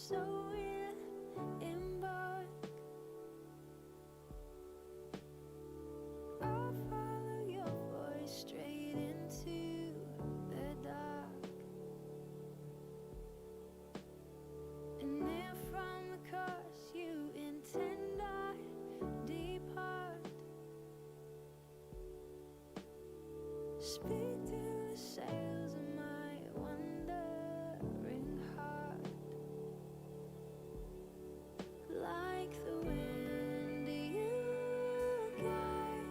soul embark. I'll follow your voice straight into the dark. And if from the course you intend I depart, speak to the sails of my wandering heart. Like the wind you guide,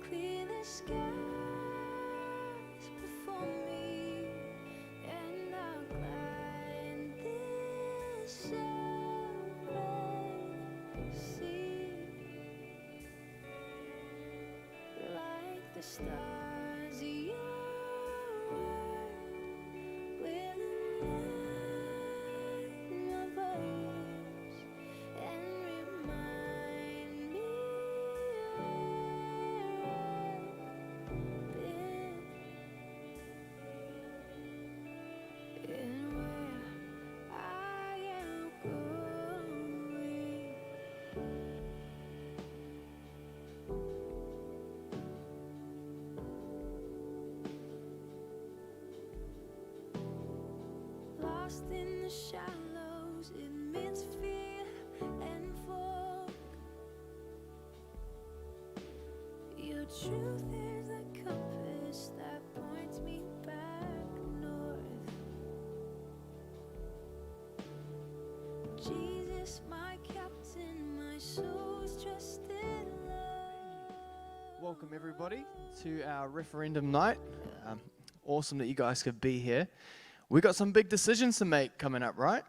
clear the skies before me, and I'll glide this open sea. Like the stars your word will enlighten my voice and remind me where I've been and where I am going. Lost in the shallows amidst fear and fog, your truth is the compass that points me back north. Jesus, my captain, my soul's trusted love. Welcome everybody to our referendum night. Awesome that you guys could be here. We got some big decisions to make coming up, right?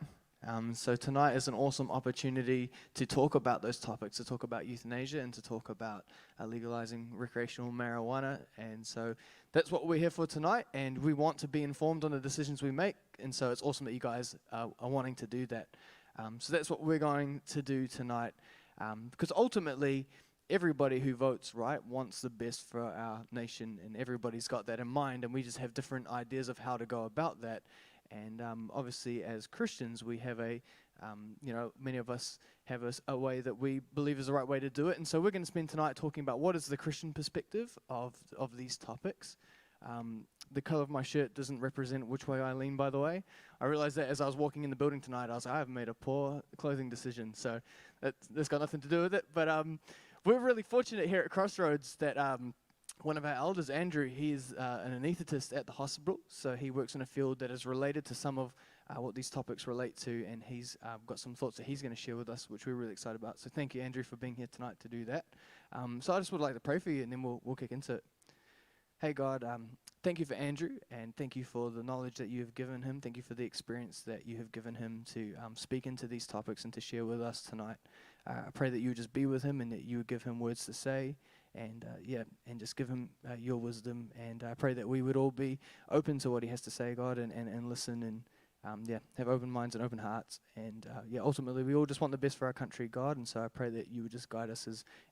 So tonight is an awesome opportunity to talk about those topics, to talk about euthanasia and to talk about legalizing recreational marijuana. And so that's what we're here for tonight, and we want to be informed on the decisions we make. And so it's awesome that you guys are wanting to do that. So that's what we're going to do tonight, because ultimately everybody who votes, right, wants the best for our nation, and everybody's got that in mind, and we just have different ideas of how to go about that. And obviously as Christians we have many of us have a way that we believe is the right way to do it. And so we're going to spend tonight talking about what is the Christian perspective of these topics. The color of my shirt doesn't represent which way I lean, by the way. I realized that as I was walking in the building tonight. I was like, I have made a poor clothing decision, so that's got nothing to do with it. But we're really fortunate here at Crossroads that one of our elders, Andrew, he's an anaesthetist at the hospital, so he works in a field that is related to some of what these topics relate to, and he's got some thoughts that he's going to share with us, which we're really excited about. So thank you, Andrew, for being here tonight to do that. So I just would like to pray for you, and then we'll kick into it. Hey God, thank you for Andrew, and thank you for the knowledge that you have given him. Thank you for the experience that you have given him to speak into these topics and to share with us tonight. I pray that you would just be with him and that you would give him words to say, and and just give him your wisdom. And I pray that we would all be open to what he has to say, God, and listen and have open minds and open hearts. And ultimately we all just want the best for our country, God. And so I pray that you would just guide us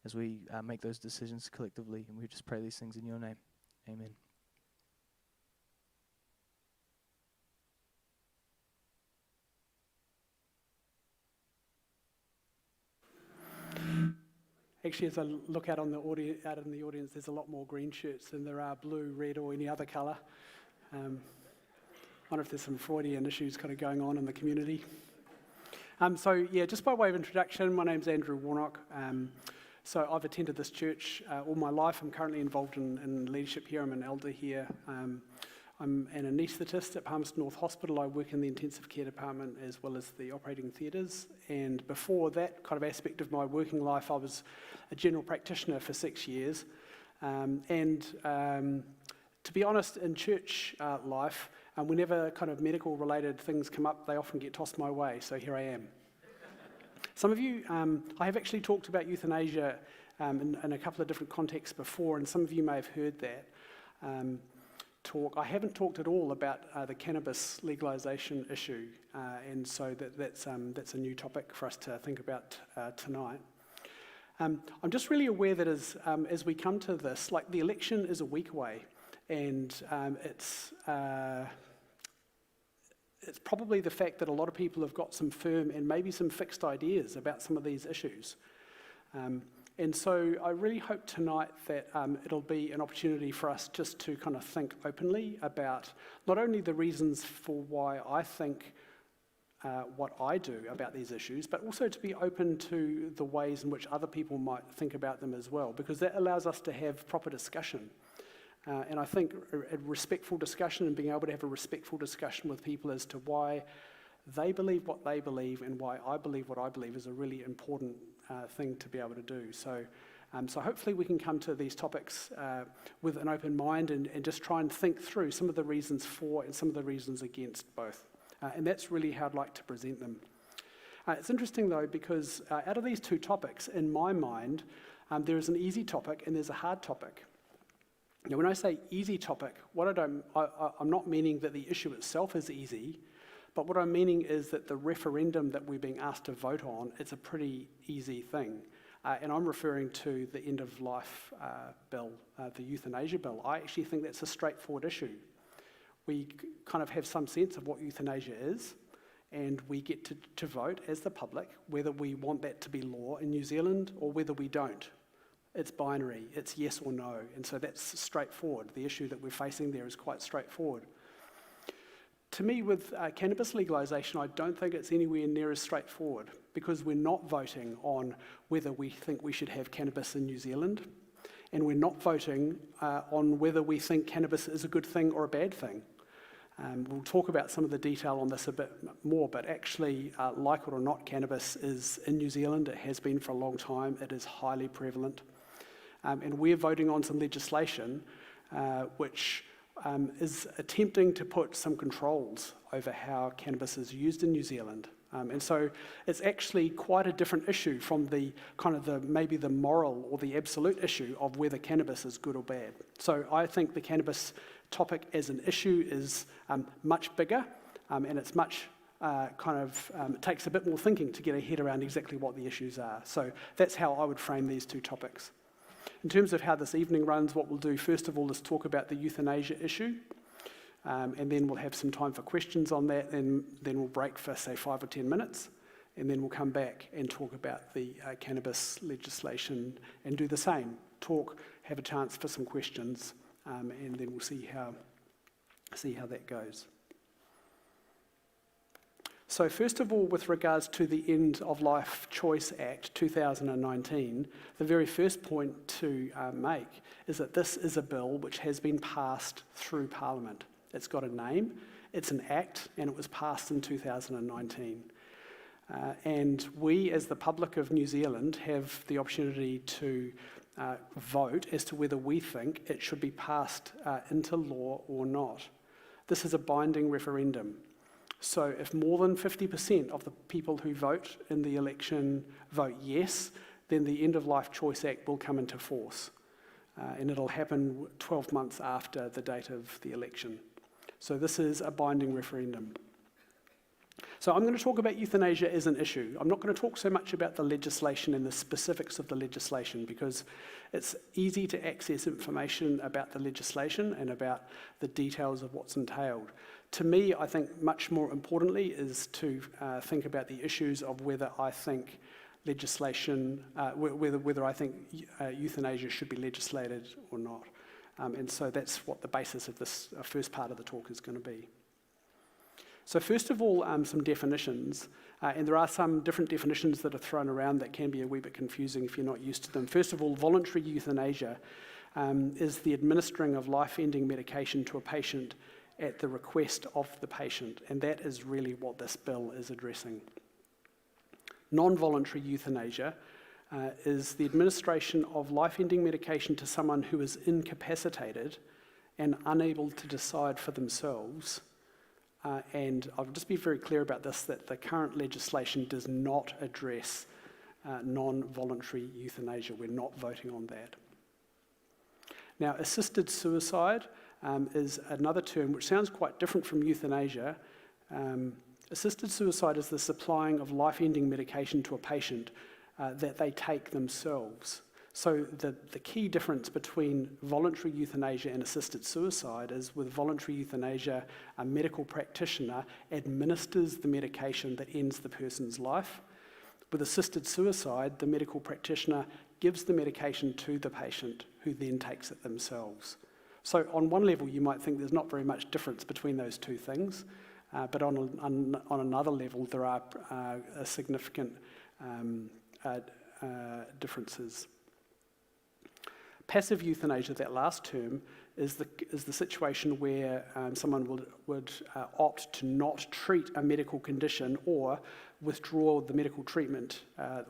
as we make those decisions collectively. And we just pray these things in your name. Amen. Actually, as I look out in the audience, there's a lot more green shirts than there are blue, red, or any other colour. Wonder if there's some Freudian issues kind of going on in the community. Just by way of introduction, my name's Andrew Warnock. So I've attended this church all my life. I'm currently involved in leadership here. I'm an elder here. I'm an anaesthetist at Palmerston North Hospital. I work in the intensive care department as well as the operating theatres. And before that kind of aspect of my working life, I was a general practitioner for 6 years. To be honest, in church life, whenever kind of medical related things come up, they often get tossed my way. So here I am. Some of you, I have actually talked about euthanasia in a couple of different contexts before, and some of you may have heard that talk. I haven't talked at all about the cannabis legalisation issue, and so that's a new topic for us to think about tonight. I'm just really aware that as we come to this, like the election is a week away, and it's probably the fact that a lot of people have got some firm and maybe some fixed ideas about some of these issues. And so I really hope tonight that it'll be an opportunity for us just to kind of think openly about not only the reasons for why I think what I do about these issues, but also to be open to the ways in which other people might think about them as well, because that allows us to have proper discussion. And I think a respectful discussion and being able to have a respectful discussion with people as to why they believe what they believe and why I believe what I believe is a really important thing to be able to do. So hopefully we can come to these topics with an open mind and just try and think through some of the reasons for and some of the reasons against both. And that's really how I'd like to present them. It's interesting though, because out of these two topics, in my mind, there is an easy topic and there's a hard topic. Now, when I say easy topic, I'm not meaning that the issue itself is easy, but what I'm meaning is that the referendum that we're being asked to vote on, it's a pretty easy thing. And I'm referring to the end-of-life bill, the euthanasia bill. I actually think that's a straightforward issue. We kind of have some sense of what euthanasia is, and we get to vote as the public whether we want that to be law in New Zealand or whether we don't. It's binary, it's yes or no, and so that's straightforward. The issue that we're facing there is quite straightforward. To me, with cannabis legalisation, I don't think it's anywhere near as straightforward, because we're not voting on whether we think we should have cannabis in New Zealand, and we're not voting on whether we think cannabis is a good thing or a bad thing. We'll talk about some of the detail on this a bit more, but actually, like it or not, cannabis is in New Zealand. It has been for a long time. It is highly prevalent. And we're voting on some legislation which is attempting to put some controls over how cannabis is used in New Zealand. And so it's actually quite a different issue from the kind of maybe the moral or the absolute issue of whether cannabis is good or bad. So I think the cannabis topic as an issue is much bigger, and it's much it takes a bit more thinking to get a head around exactly what the issues are. So that's how I would frame these two topics. In terms of how this evening runs, what we'll do first of all is talk about the euthanasia issue, and then we'll have some time for questions on that, and then we'll break for, say, 5 or 10 minutes, and then we'll come back and talk about the cannabis legislation and do the same. Have a chance for some questions, and then we'll see how that goes. So first of all, with regards to the End of Life Choice Act 2019, the very first point to make is that this is a bill which has been passed through Parliament. It's got a name, it's an act, and it was passed in 2019. And we, as the public of New Zealand, have the opportunity to vote as to whether we think it should be passed into law or not. This is a binding referendum. So if more than 50% of the people who vote in the election vote yes, then the End of Life Choice Act will come into force. And it'll happen 12 months after the date of the election. So this is a binding referendum. So I'm going to talk about euthanasia as an issue. I'm not going to talk so much about the legislation and the specifics of the legislation, because it's easy to access information about the legislation and about the details of what's entailed. To me, I think much more importantly is to think about the issues of whether I think legislation, whether I think euthanasia should be legislated or not. And so that's what the basis of this first part of the talk is going to be. So first of all, some definitions, and there are some different definitions that are thrown around that can be a wee bit confusing if you're not used to them. First of all, voluntary euthanasia is the administering of life-ending medication to a patient at the request of the patient, and that is really what this bill is addressing. Non-voluntary euthanasia is the administration of life-ending medication to someone who is incapacitated and unable to decide for themselves. And I'll just be very clear about this, that the current legislation does not address non-voluntary euthanasia. We're not voting on that. Now, assisted suicide is another term which sounds quite different from euthanasia. Assisted suicide is the supplying of life-ending medication to a patient that they take themselves. So the key difference between voluntary euthanasia and assisted suicide is with voluntary euthanasia, a medical practitioner administers the medication that ends the person's life. With assisted suicide, the medical practitioner gives the medication to the patient who then takes it themselves. So on one level, you might think there's not very much difference between those two things, but on another level, there are significant differences. Passive euthanasia, that last term, is the situation where someone would opt to not treat a medical condition or withdraw the medical treatment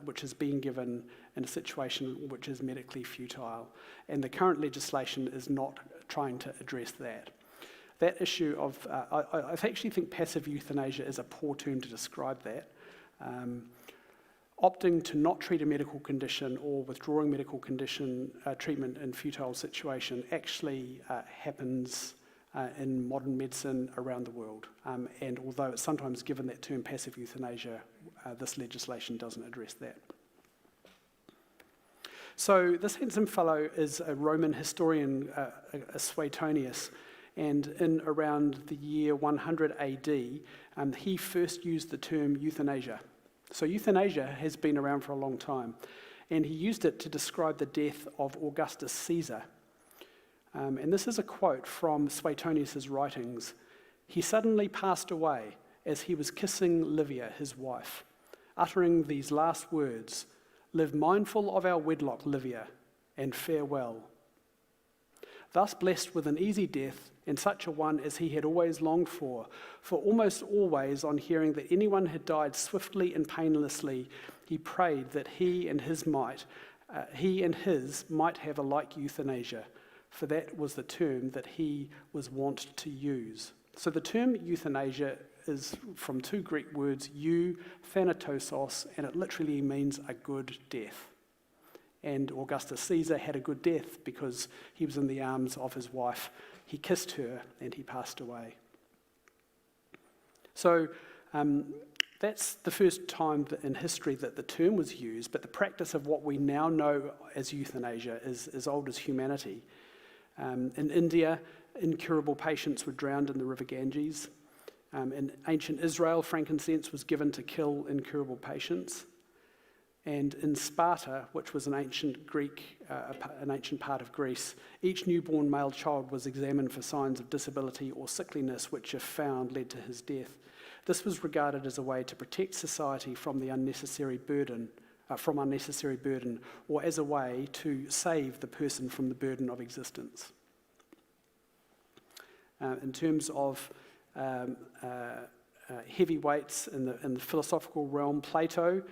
which is being given in a situation which is medically futile. And the current legislation is not trying to address that. That issue of, I actually think passive euthanasia is a poor term to describe that. Opting to not treat a medical condition or withdrawing medical condition treatment in futile situation actually happens in modern medicine around the world. And although it's sometimes given that term passive euthanasia, this legislation doesn't address that. So this handsome fellow is a Roman historian, Suetonius, and in around the year 100 AD, he first used the term euthanasia. So euthanasia has been around for a long time, and he used it to describe the death of Augustus Caesar. And this is a quote from Suetonius' writings. "He suddenly passed away as he was kissing Livia, his wife, uttering these last words, 'Live mindful of our wedlock, Livia, and farewell.' Thus blessed with an easy death, and such a one as he had always longed for almost always on hearing that anyone had died swiftly and painlessly, he prayed that he and his might have a like euthanasia, for that was the term that he was wont to use." So the term euthanasia is from two Greek words, thanatos, and it literally means a good death. And Augustus Caesar had a good death because he was in the arms of his wife. He kissed her and he passed away. So that's the first time in history that the term was used, but the practice of what we now know as euthanasia is as old as humanity. In India, incurable patients were drowned in the river Ganges. In ancient Israel, frankincense was given to kill incurable patients. And in Sparta, which was an ancient part of Greece, each newborn male child was examined for signs of disability or sickliness, which, if found, led to his death. This was regarded as a way to protect society from unnecessary burden, or as a way to save the person from the burden of existence. In terms of heavyweights in the philosophical realm, Plato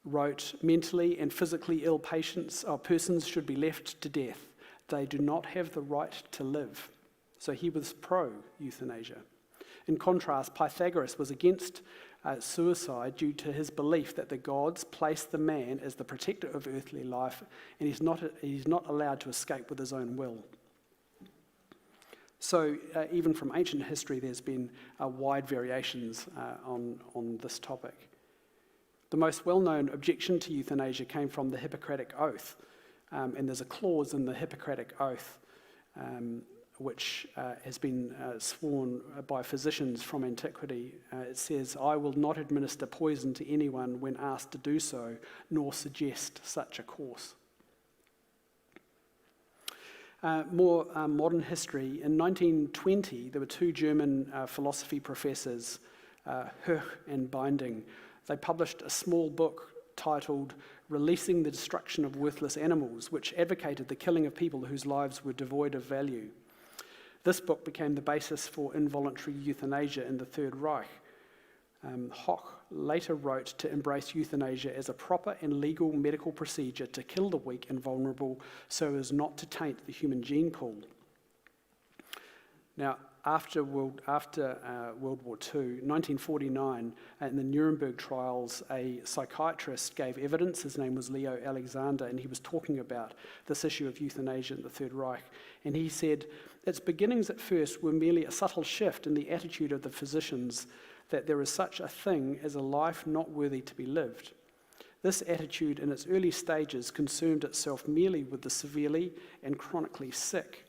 wrote, "Mentally and physically ill persons should be left to death. They do not have the right to live." So he was pro-euthanasia. In contrast, Pythagoras was against suicide due to his belief that the gods placed the man as the protector of earthly life, and he's not allowed to escape with his own will. So even from ancient history, there's been wide variations on this topic. The most well-known objection to euthanasia came from the Hippocratic Oath, and there's a clause in the Hippocratic Oath which has been sworn by physicians from antiquity. It says, "I will not administer poison to anyone when asked to do so, nor suggest such a course." More modern history. In 1920, there were two German philosophy professors, Hoch and Binding. They published a small book titled "Releasing the Destruction of Worthless Animals," which advocated the killing of people whose lives were devoid of value. This book became the basis for involuntary euthanasia in the Third Reich. Hoch later wrote to embrace euthanasia as a proper and legal medical procedure to kill the weak and vulnerable so as not to taint the human gene pool. Now, after World War II, 1949, in the Nuremberg trials, a psychiatrist gave evidence. His name was Leo Alexander, and he was talking about this issue of euthanasia in the Third Reich. And he said, "Its beginnings at first were merely a subtle shift in the attitude of the physicians that there is such a thing as a life not worthy to be lived. This attitude in its early stages concerned itself merely with the severely and chronically sick.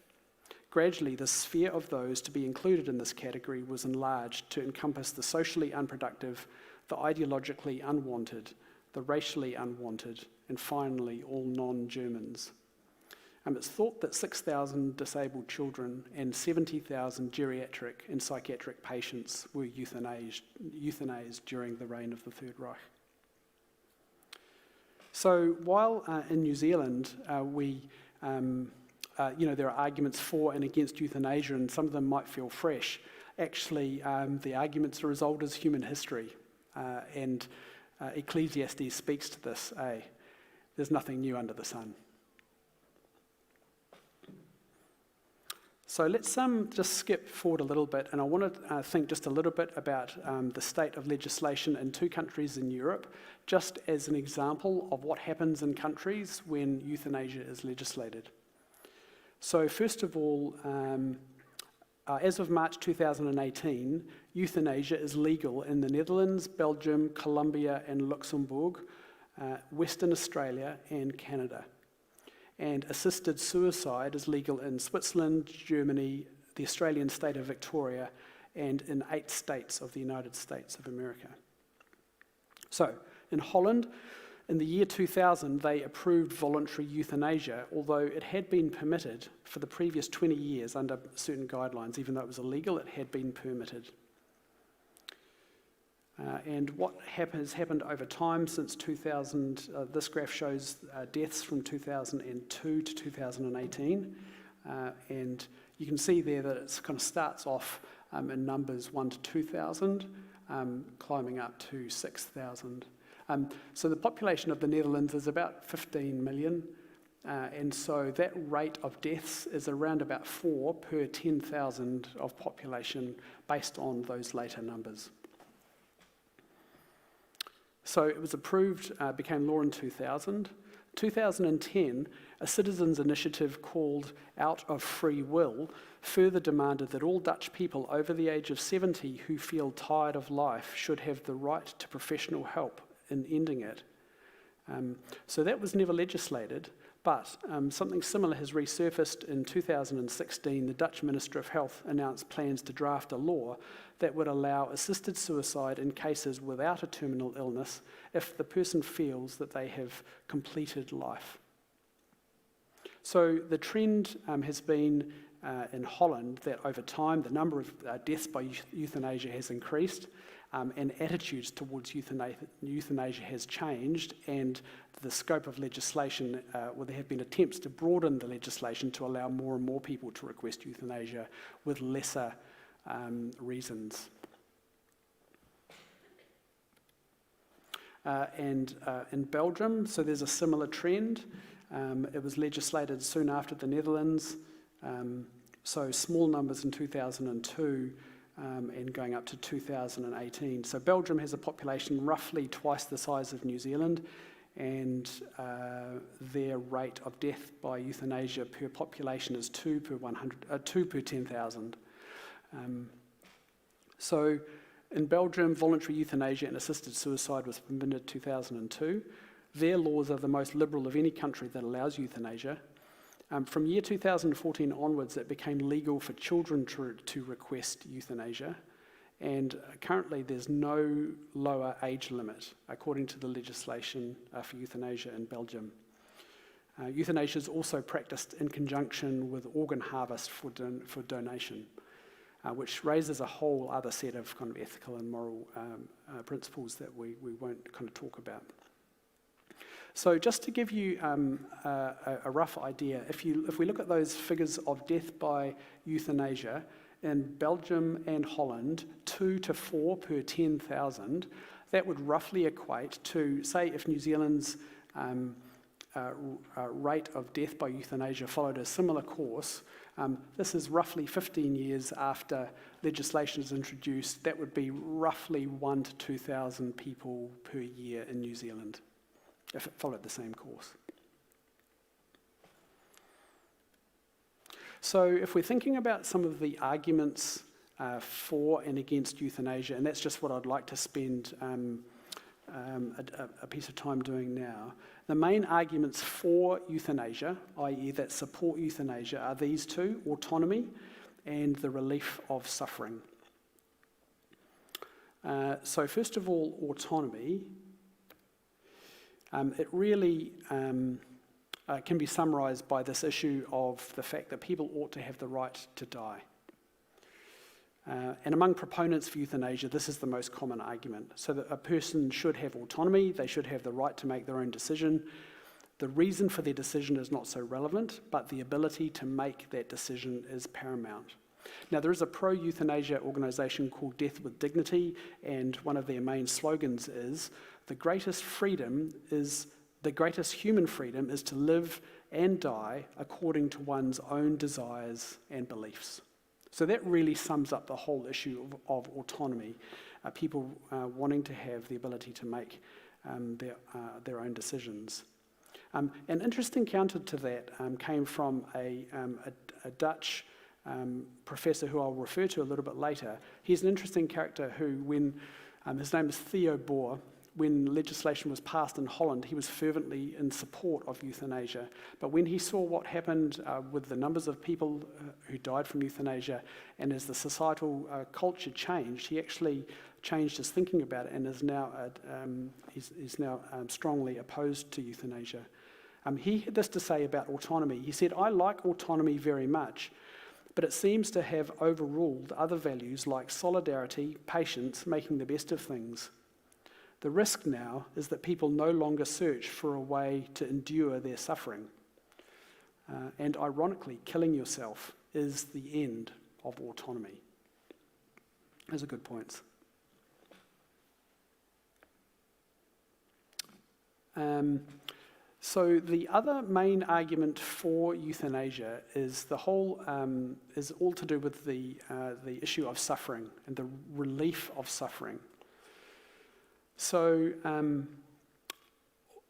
Gradually, the sphere of those to be included in this category was enlarged to encompass the socially unproductive, the ideologically unwanted, the racially unwanted, and finally, all non-Germans. It's thought that 6,000 disabled children and 70,000 geriatric and psychiatric patients were euthanized during the reign of the Third Reich. So while in New Zealand there are arguments for and against euthanasia, and some of them might feel fresh, actually the arguments are as old as human history, and Ecclesiastes speaks to this. There's nothing new under the sun. So let's just skip forward a little bit, and I want to think just a little bit about the state of legislation in two countries in Europe, just as an example of what happens in countries when euthanasia is legislated. So first of all, as of March 2018, euthanasia is legal in the Netherlands, Belgium, Colombia and Luxembourg, Western Australia and Canada. And assisted suicide is legal in Switzerland, Germany, the Australian state of Victoria, and in 8 states of the United States of America. So, in Holland, in the year 2000, they approved voluntary euthanasia, although it had been permitted for the previous 20 years under certain guidelines. Even though it was illegal, it had been permitted. And what has happened over time since 2000, this graph shows deaths from 2002 to 2018. And you can see there that it kind of starts off in numbers 1 to 2,000, climbing up to 6,000. So the population of the Netherlands is about 15 million. And so that rate of deaths is around about 4 per 10,000 of population based on those later numbers. So it was approved, became law in 2000. 2010, a citizens' initiative called Out of Free Will further demanded that all Dutch people over the age of 70 who feel tired of life should have the right to professional help in ending it. So that was never legislated, but something similar has resurfaced in 2016. The Dutch Minister of Health announced plans to draft a law that would allow assisted suicide in cases without a terminal illness if the person feels that they have completed life. So the trend has been in Holland that over time the number of deaths by euthanasia has increased, and attitudes towards euthanasia has changed, and the scope of legislation, there have been attempts to broaden the legislation to allow more and more people to request euthanasia with lesser reasons. And in Belgium, so there's a similar trend. It was legislated soon after the Netherlands, so small numbers in 2002 and going up to 2018. So Belgium has a population roughly twice the size of New Zealand, and their rate of death by euthanasia per population is 2 per 10,000. So in Belgium, voluntary euthanasia and assisted suicide was permitted in 2002. Their laws are the most liberal of any country that allows euthanasia. From year 2014 onwards, it became legal for children to request euthanasia, and currently there's no lower age limit according to the legislation for euthanasia in Belgium. Euthanasia is also practiced in conjunction with organ harvest for donation, which raises a whole other set of kind of ethical and moral principles that we won't kind of talk about. So just to give you a rough idea, if we look at those figures of death by euthanasia in Belgium and Holland, 2 to 4 per 10,000, that would roughly equate to, say, if New Zealand's rate of death by euthanasia followed a similar course, this is roughly 15 years after legislation is introduced, that would be roughly 1 to 2,000 people per year in New Zealand, if it followed the same course. So if we're thinking about some of the arguments for and against euthanasia, and that's just what I'd like to spend a piece of time doing now. The main arguments for euthanasia, i.e. that support euthanasia, are these two: autonomy and the relief of suffering. So first of all, autonomy. It really can be summarised by this issue of the fact that people ought to have the right to die. And among proponents of euthanasia, this is the most common argument. So that a person should have autonomy, they should have the right to make their own decision. The reason for their decision is not so relevant, but the ability to make that decision is paramount. Now, there is a pro-euthanasia organisation called Death with Dignity, and one of their main slogans is, the greatest human freedom is to live and die according to one's own desires and beliefs. So that really sums up the whole issue of autonomy, people wanting to have the ability to make their own decisions. An interesting counter to that came from a Dutch professor who I'll refer to a little bit later. He's an interesting character who, when his name is Theo Boer, when legislation was passed in Holland, he was fervently in support of euthanasia. But when he saw what happened with the numbers of people who died from euthanasia, and as the societal culture changed, he actually changed his thinking about it and is now strongly opposed to euthanasia. He had this to say about autonomy. He said, "I like autonomy very much, but it seems to have overruled other values like solidarity, patience, making the best of things. The risk now is that people no longer search for a way to endure their suffering. And ironically, killing yourself is the end of autonomy." Those are good points. So the other main argument for euthanasia is is all to do with the issue of suffering and the relief of suffering. So,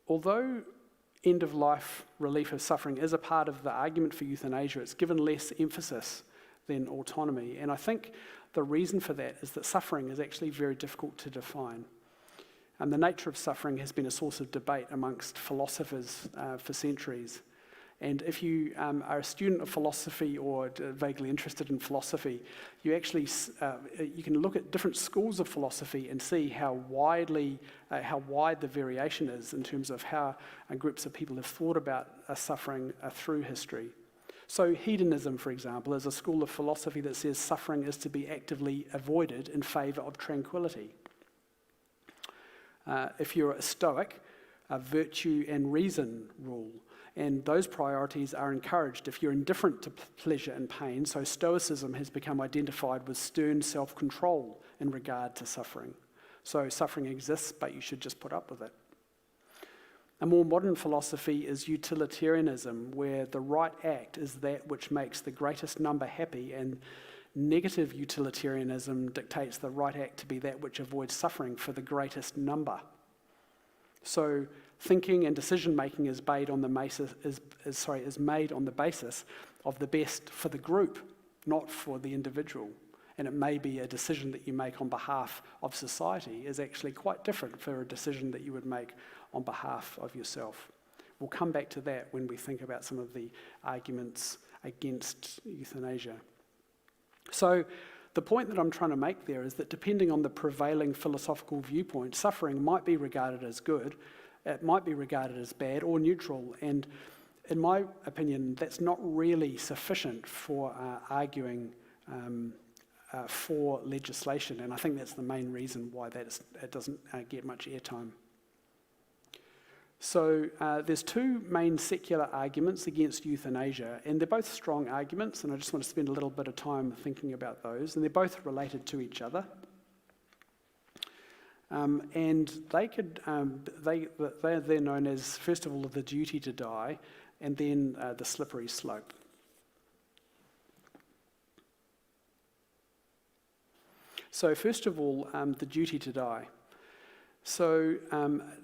although end-of-life relief of suffering is a part of the argument for euthanasia, it's given less emphasis than autonomy. And I think the reason for that is that suffering is actually very difficult to define. And the nature of suffering has been a source of debate amongst philosophers for centuries. And if you are a student of philosophy or vaguely interested in philosophy, you actually you can look at different schools of philosophy and see how wide the variation is in terms of how groups of people have thought about suffering through history. So hedonism, for example, is a school of philosophy that says suffering is to be actively avoided in favour of tranquility. If you're a Stoic, virtue and reason rule. And those priorities are encouraged if you're indifferent to pleasure and pain. So Stoicism has become identified with stern self-control in regard to suffering. So suffering exists, but you should just put up with it. A more modern philosophy is utilitarianism, where the right act is that which makes the greatest number happy, and negative utilitarianism dictates the right act to be that which avoids suffering for the greatest number. So thinking and decision-making is made on the basis of the best for the group, not for the individual. And it may be a decision that you make on behalf of society is actually quite different for a decision that you would make on behalf of yourself. We'll come back to that when we think about some of the arguments against euthanasia. So the point that I'm trying to make there is that depending on the prevailing philosophical viewpoint, suffering might be regarded as good, it might be regarded as bad or neutral, and in my opinion, that's not really sufficient for arguing for legislation, and I think that's the main reason why it doesn't get much airtime. So there's two main secular arguments against euthanasia, and they're both strong arguments, and I just want to spend a little bit of time thinking about those, and they're both related to each other. And they're known as, first of all, the duty to die, and then the slippery slope. So first of all, the duty to die. So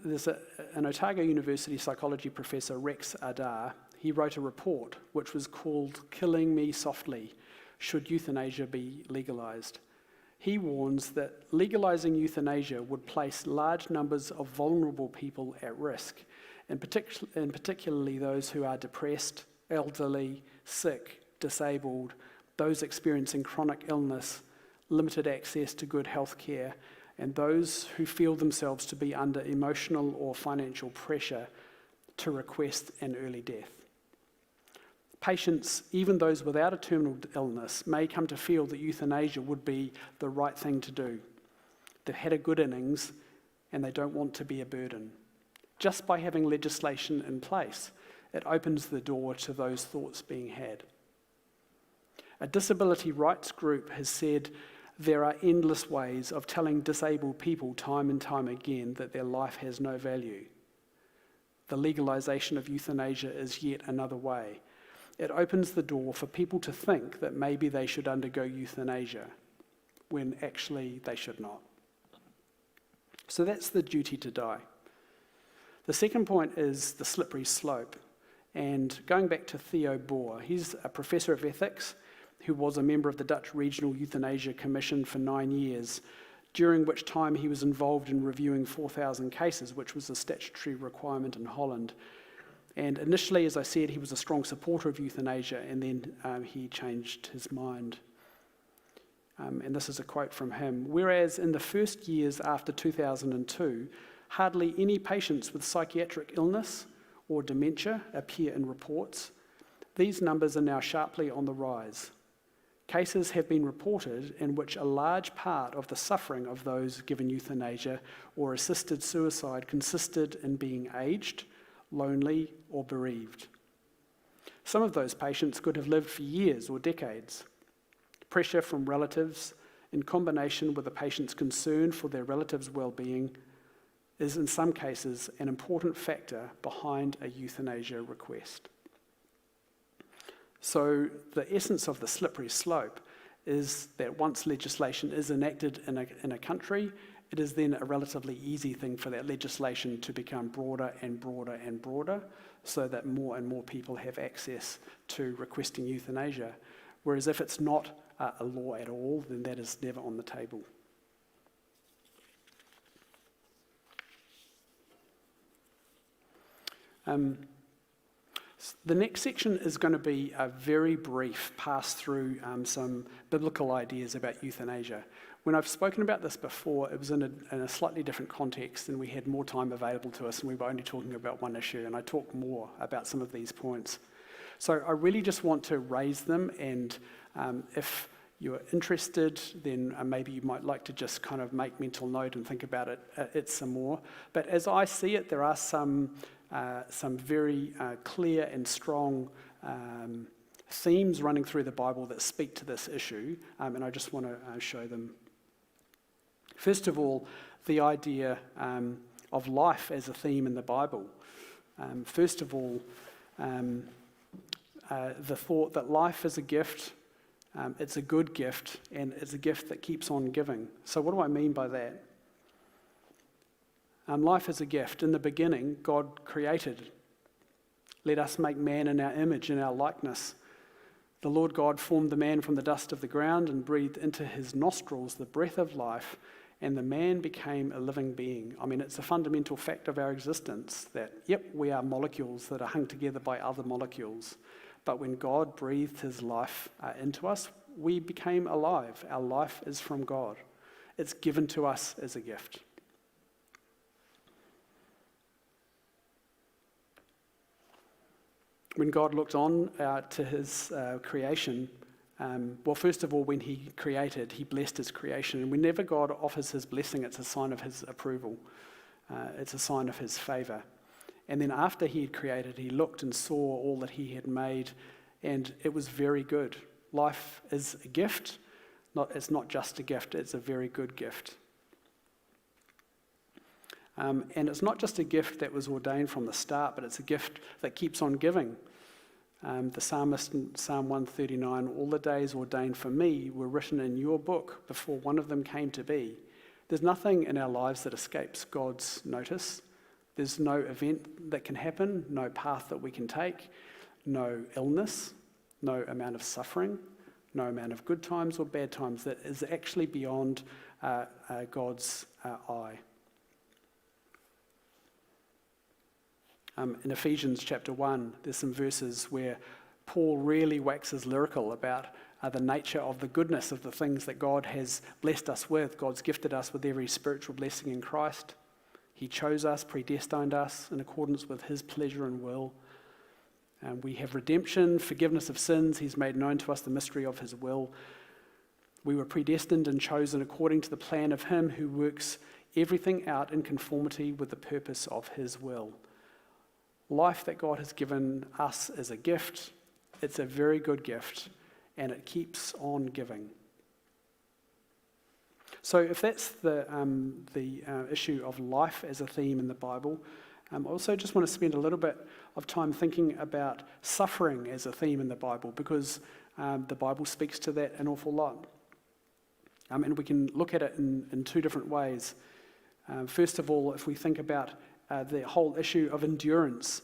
there's an Otago University psychology professor, Rex Ardar. He wrote a report which was called "Killing Me Softly, Should Euthanasia Be Legalised?" He warns that legalizing euthanasia would place large numbers of vulnerable people at risk, and particularly those who are depressed, elderly, sick, disabled, those experiencing chronic illness, limited access to good health care, and those who feel themselves to be under emotional or financial pressure to request an early death. Patients, even those without a terminal illness, may come to feel that euthanasia would be the right thing to do. They've had a good innings and they don't want to be a burden. Just by having legislation in place, it opens the door to those thoughts being had. A disability rights group has said there are endless ways of telling disabled people time and time again that their life has no value. The legalization of euthanasia is yet another way. It opens the door for people to think that maybe they should undergo euthanasia, when actually they should not. So that's the duty to die. The second point is the slippery slope. And going back to Theo Boer, he's a professor of ethics who was a member of the Dutch Regional Euthanasia Commission for 9 years, during which time he was involved in reviewing 4,000 cases, which was a statutory requirement in Holland. And initially, as I said, he was a strong supporter of euthanasia, and then he changed his mind. And this is a quote from him. Whereas in the first years after 2002, hardly any patients with psychiatric illness or dementia appear in reports, these numbers are now sharply on the rise. Cases have been reported in which a large part of the suffering of those given euthanasia or assisted suicide consisted in being aged, lonely, or bereaved. Some of those patients could have lived for years or decades. Pressure from relatives, in combination with the patient's concern for their relatives' well-being, is in some cases an important factor behind a euthanasia request. So the essence of the slippery slope is that once legislation is enacted in a country, it is then a relatively easy thing for that legislation to become broader and broader and broader, so that more and more people have access to requesting euthanasia. Whereas if it's not a law at all, then that is never on the table. The next section is going to be a very brief pass through some biblical ideas about euthanasia. When I've spoken about this before, it was in a slightly different context, and we had more time available to us, and we were only talking about one issue, and I talk more about some of these points. So I really just want to raise them, and if you're interested, then maybe you might like to just kind of make mental note and think about it some more. But as I see it, there are some very clear and strong themes running through the Bible that speak to this issue, and I just want to show them. First of all, the idea of life as a theme in the Bible. First of all, the thought that life is a gift, it's a good gift, and it's a gift that keeps on giving. So what do I mean by that? Life is a gift. In the beginning, God created. Let us make man in our image, in our likeness. The Lord God formed the man from the dust of the ground and breathed into his nostrils the breath of life, and the man became a living being. I mean, it's a fundamental fact of our existence that, yep, we are molecules that are hung together by other molecules. But when God breathed his life into us, we became alive. Our life is from God. It's given to us as a gift. When God looked on to his creation, well, first of all, when he created, he blessed his creation. And whenever God offers his blessing, it's a sign of his approval. It's a sign of his favor. And then after he had created, he looked and saw all that he had made, and it was very good. Life is a gift. It's not just a gift, it's a very good gift. And it's not just a gift that was ordained from the start, but it's a gift that keeps on giving. The psalmist in Psalm 139, all the days ordained for me were written in your book before one of them came to be. There's nothing in our lives that escapes God's notice. There's no event that can happen, no path that we can take, no illness, no amount of suffering, no amount of good times or bad times that is actually beyond God's eye. In Ephesians chapter 1, there's some verses where Paul really waxes lyrical about the nature of the goodness of the things that God has blessed us with. God's gifted us with every spiritual blessing in Christ. He chose us, predestined us in accordance with his pleasure and will. We have redemption, forgiveness of sins. He's made known to us the mystery of his will. We were predestined and chosen according to the plan of him who works everything out in conformity with the purpose of his will. Life that God has given us is a gift. It's a very good gift, and it keeps on giving. So if that's the issue of life as a theme in the Bible, I also just want to spend a little bit of time thinking about suffering as a theme in the Bible, because the Bible speaks to that an awful lot. And we can look at it in two different ways. First of all, if we think about the whole issue of endurance,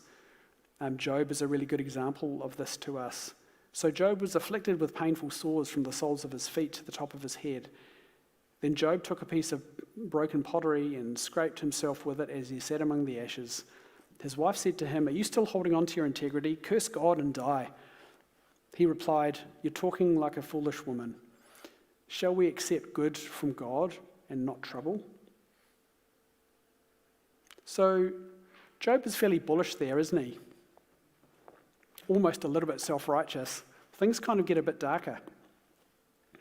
Job is a really good example of this to us. So Job was afflicted with painful sores from the soles of his feet to the top of his head. Then Job took a piece of broken pottery and scraped himself with it as he sat among the ashes. His wife said to him, "Are you still holding on to your integrity? Curse God and die." He replied, "You're talking like a foolish woman. Shall we accept good from God and not trouble?" So Job is fairly bullish there, isn't he? Almost a little bit self-righteous. Things kind of get a bit darker.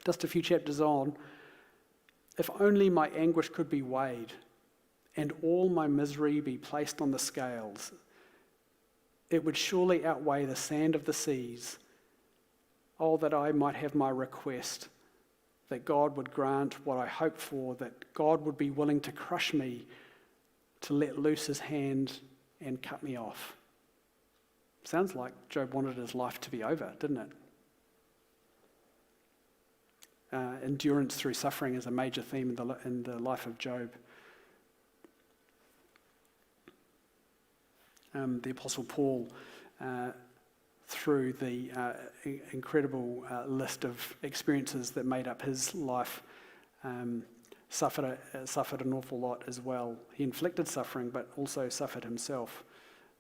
Just a few chapters on, if only my anguish could be weighed and all my misery be placed on the scales, it would surely outweigh the sand of the seas. Oh, that I might have my request, that God would grant what I hope for, that God would be willing to crush me, to let loose his hand and cut me off. Sounds like Job wanted his life to be over, didn't it? Endurance through suffering is a major theme in the life of Job. The Apostle Paul, through the incredible list of experiences that made up his life, suffered an awful lot as well. He inflicted suffering, but also suffered himself.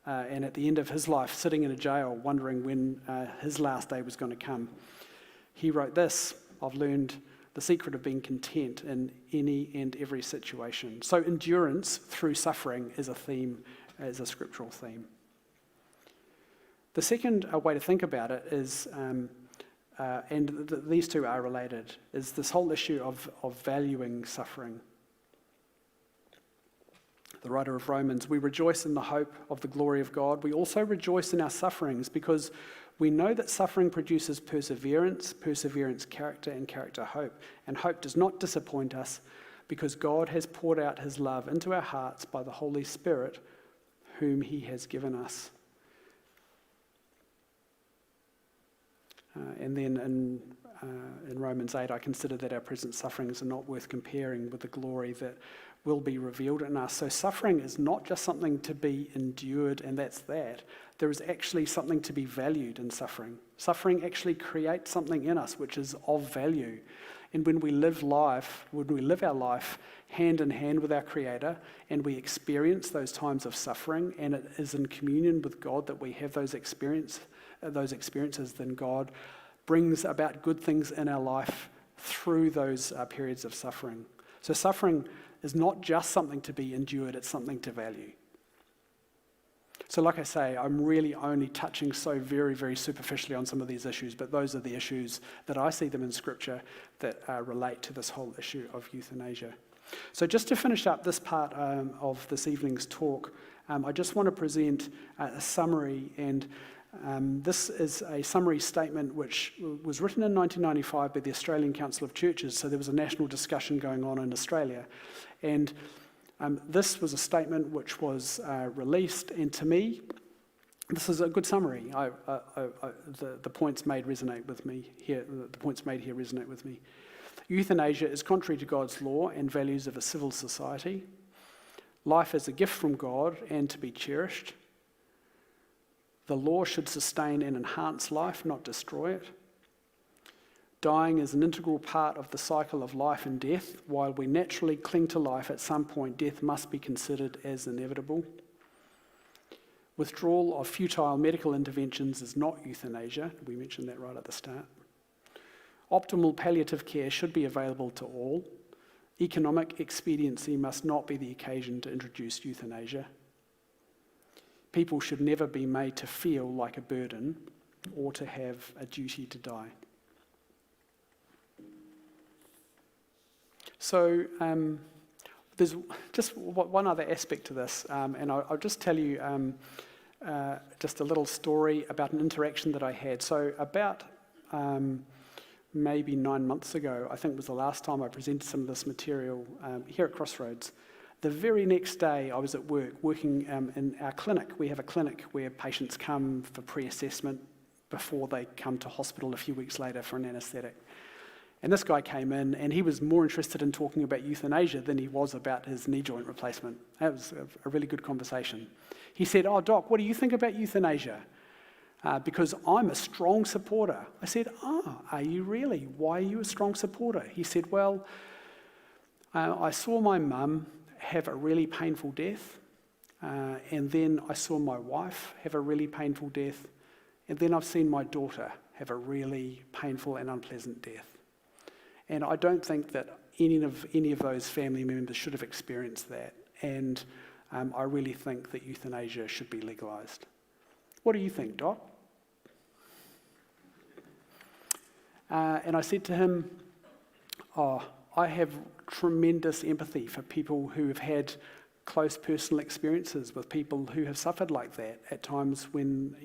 And at the end of his life, sitting in a jail, wondering when his last day was going to come, he wrote this: "I've learned the secret of being content in any and every situation." So endurance through suffering is a theme, is a scriptural theme. The second way to think about it is, these two are related, is this whole issue of valuing suffering. The writer of Romans, "We rejoice in the hope of the glory of God. We also rejoice in our sufferings because we know that suffering produces perseverance, perseverance character, and character hope. And hope does not disappoint us because God has poured out his love into our hearts by the Holy Spirit whom he has given us." And then in Romans 8, "I consider that our present sufferings are not worth comparing with the glory that will be revealed in us." So suffering is not just something to be endured, and that's that. There is actually something to be valued in suffering. Suffering actually creates something in us which is of value. And when we live our life hand in hand with our Creator, and we experience those times of suffering, and it is in communion with God that we have those experiences, then God brings about good things in our life through those periods of suffering. So suffering is not just something to be endured, it's something to value. So like I say, I'm really only touching so very, very superficially on some of these issues, but those are the issues that I see them in Scripture that relate to this whole issue of euthanasia. So just to finish up this part of this evening's talk, I just want to present a summary, and this is a summary statement which was written in 1995 by the Australian Council of Churches, so there was a national discussion going on in Australia. And this was a statement which was released, and to me, this is a good summary. The points made resonate with me here. The points made here resonate with me. Euthanasia is contrary to God's law and values of a civil society. Life is a gift from God and to be cherished. The law should sustain and enhance life, not destroy it. Dying is an integral part of the cycle of life and death. While we naturally cling to life, at some point death must be considered as inevitable. Withdrawal of futile medical interventions is not euthanasia. We mentioned that right at the start. Optimal palliative care should be available to all. Economic expediency must not be the occasion to introduce euthanasia. People should never be made to feel like a burden or to have a duty to die. So there's just one other aspect to this, and I'll just tell you just a little story about an interaction that I had. So about maybe 9 months ago, I think was the last time I presented some of this material here at Crossroads. The very next day I was at work, working in our clinic. We have a clinic where patients come for pre-assessment before they come to hospital a few weeks later for an anaesthetic. And this guy came in, and he was more interested in talking about euthanasia than he was about his knee joint replacement. That was a really good conversation. He said, "Oh, Doc, what do you think about euthanasia?" Because I'm a strong supporter. I said, are you really? Why are you a strong supporter? He said, well, I saw my mum have a really painful death, and then I saw my wife have a really painful death, and then I've seen my daughter have a really painful and unpleasant death. And I don't think that any of those family members should have experienced that. And I really think that euthanasia should be legalised. What do you think, Doc? And I said to him, I have tremendous empathy for people who have had close personal experiences with people who have suffered like that at times when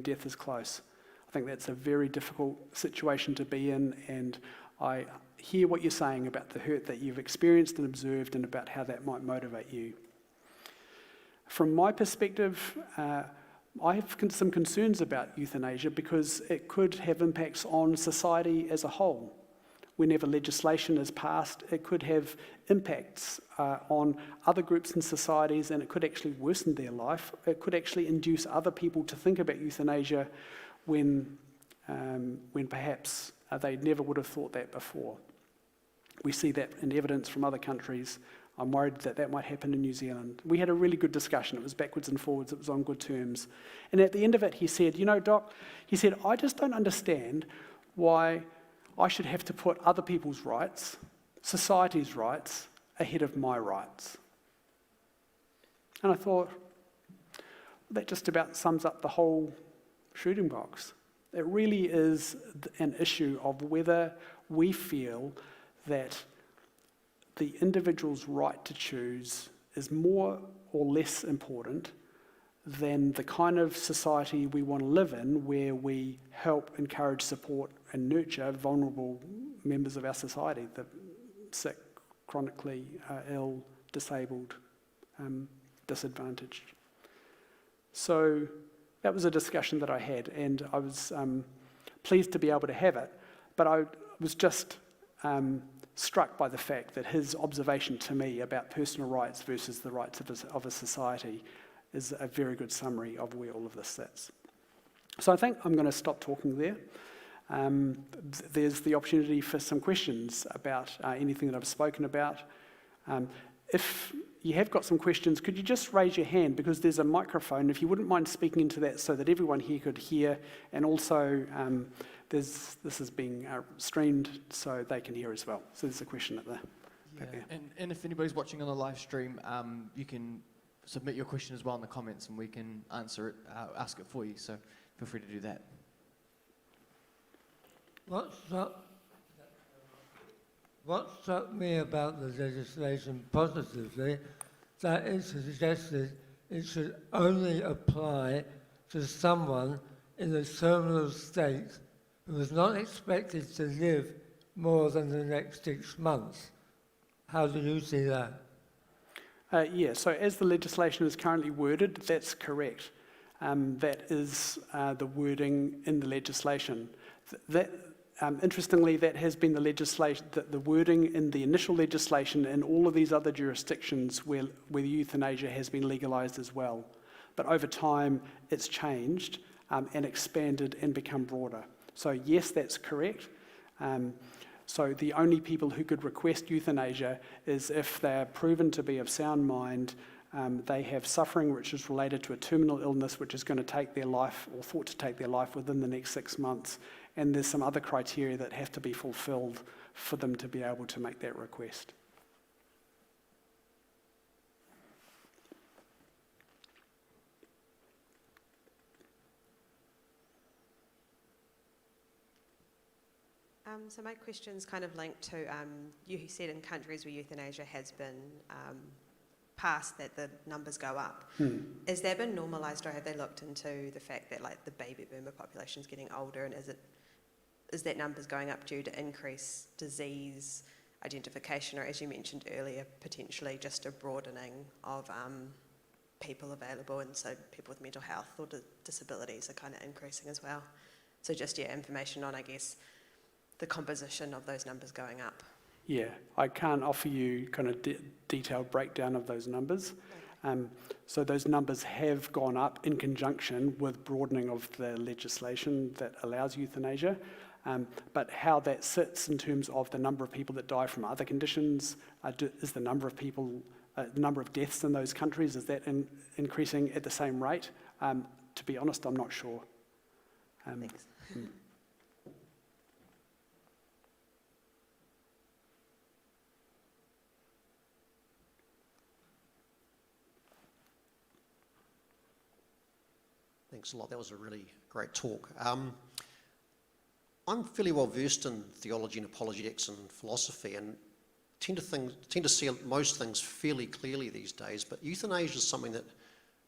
death is close. I think that's a very difficult situation to be in, and I hear what you're saying about the hurt that you've experienced and observed and about how that might motivate you. From my perspective, I have some concerns about euthanasia because it could have impacts on society as a whole. Whenever legislation is passed, it could have impacts on other groups and societies, and it could actually worsen their life. It could actually induce other people to think about euthanasia when perhaps they never would have thought that before. We see that in evidence from other countries. I'm worried that that might happen in New Zealand. We had a really good discussion. It was backwards and forwards. It was on good terms. And at the end of it, he said, Doc, he said, I just don't understand why I should have to put other people's rights, society's rights, ahead of my rights. And I thought, that just about sums up the whole shooting box. It really is an issue of whether we feel that the individual's right to choose is more or less important than the kind of society we want to live in, where we help, encourage, support and nurture vulnerable members of our society, the sick, chronically ill, disabled, disadvantaged. So that was a discussion that I had, and I was pleased to be able to have it, but I was just struck by the fact that his observation to me about personal rights versus the rights of a society is a very good summary of where all of this sits. So I think I'm going to stop talking there. There's the opportunity for some questions about anything that I've spoken about. If you have got some questions, could you just raise your hand, because there's a microphone, if you wouldn't mind speaking into that so that everyone here could hear, and also this is being streamed so they can hear as well. So there's a question at the back there. And if anybody's watching on the live stream, you can submit your question as well in the comments and we can answer it, ask it for you, so feel free to do that. What struck me about the legislation positively, that it suggested it should only apply to someone in a terminal state who was not expected to live more than the next 6 months. How do you see that? So as the legislation is currently worded, that's correct. That is the wording in the legislation. Interestingly, that has been the legislation, the wording in the initial legislation in all of these other jurisdictions where euthanasia has been legalised as well. But over time, it's changed and expanded and become broader. So yes, that's correct. So the only people who could request euthanasia is if they're proven to be of sound mind, they have suffering which is related to a terminal illness which is going to take their life or thought to take their life within the next 6 months, and there's some other criteria that have to be fulfilled for them to be able to make that request. So my question's kind of linked to, you said in countries where euthanasia has been passed that the numbers go up. Has that been normalised, or have they looked into the fact that like the baby boomer population is getting older, and is that numbers going up due to increased disease identification, or as you mentioned earlier, potentially just a broadening of people available, and so people with mental health or disabilities are kind of increasing as well? So just information on, I guess, the composition of those numbers going up. Yeah, I can't offer you kind of detailed breakdown of those numbers. So those numbers have gone up in conjunction with broadening of the legislation that allows euthanasia. But how that sits in terms of the number of people that die from other conditions, is the number of people, the number of deaths in those countries, is that increasing at the same rate? To be honest, I'm not sure. Thanks. Thanks a lot. That was a really great talk. I'm fairly well versed in theology and apologetics and philosophy, and tend to see most things fairly clearly these days. But euthanasia is something that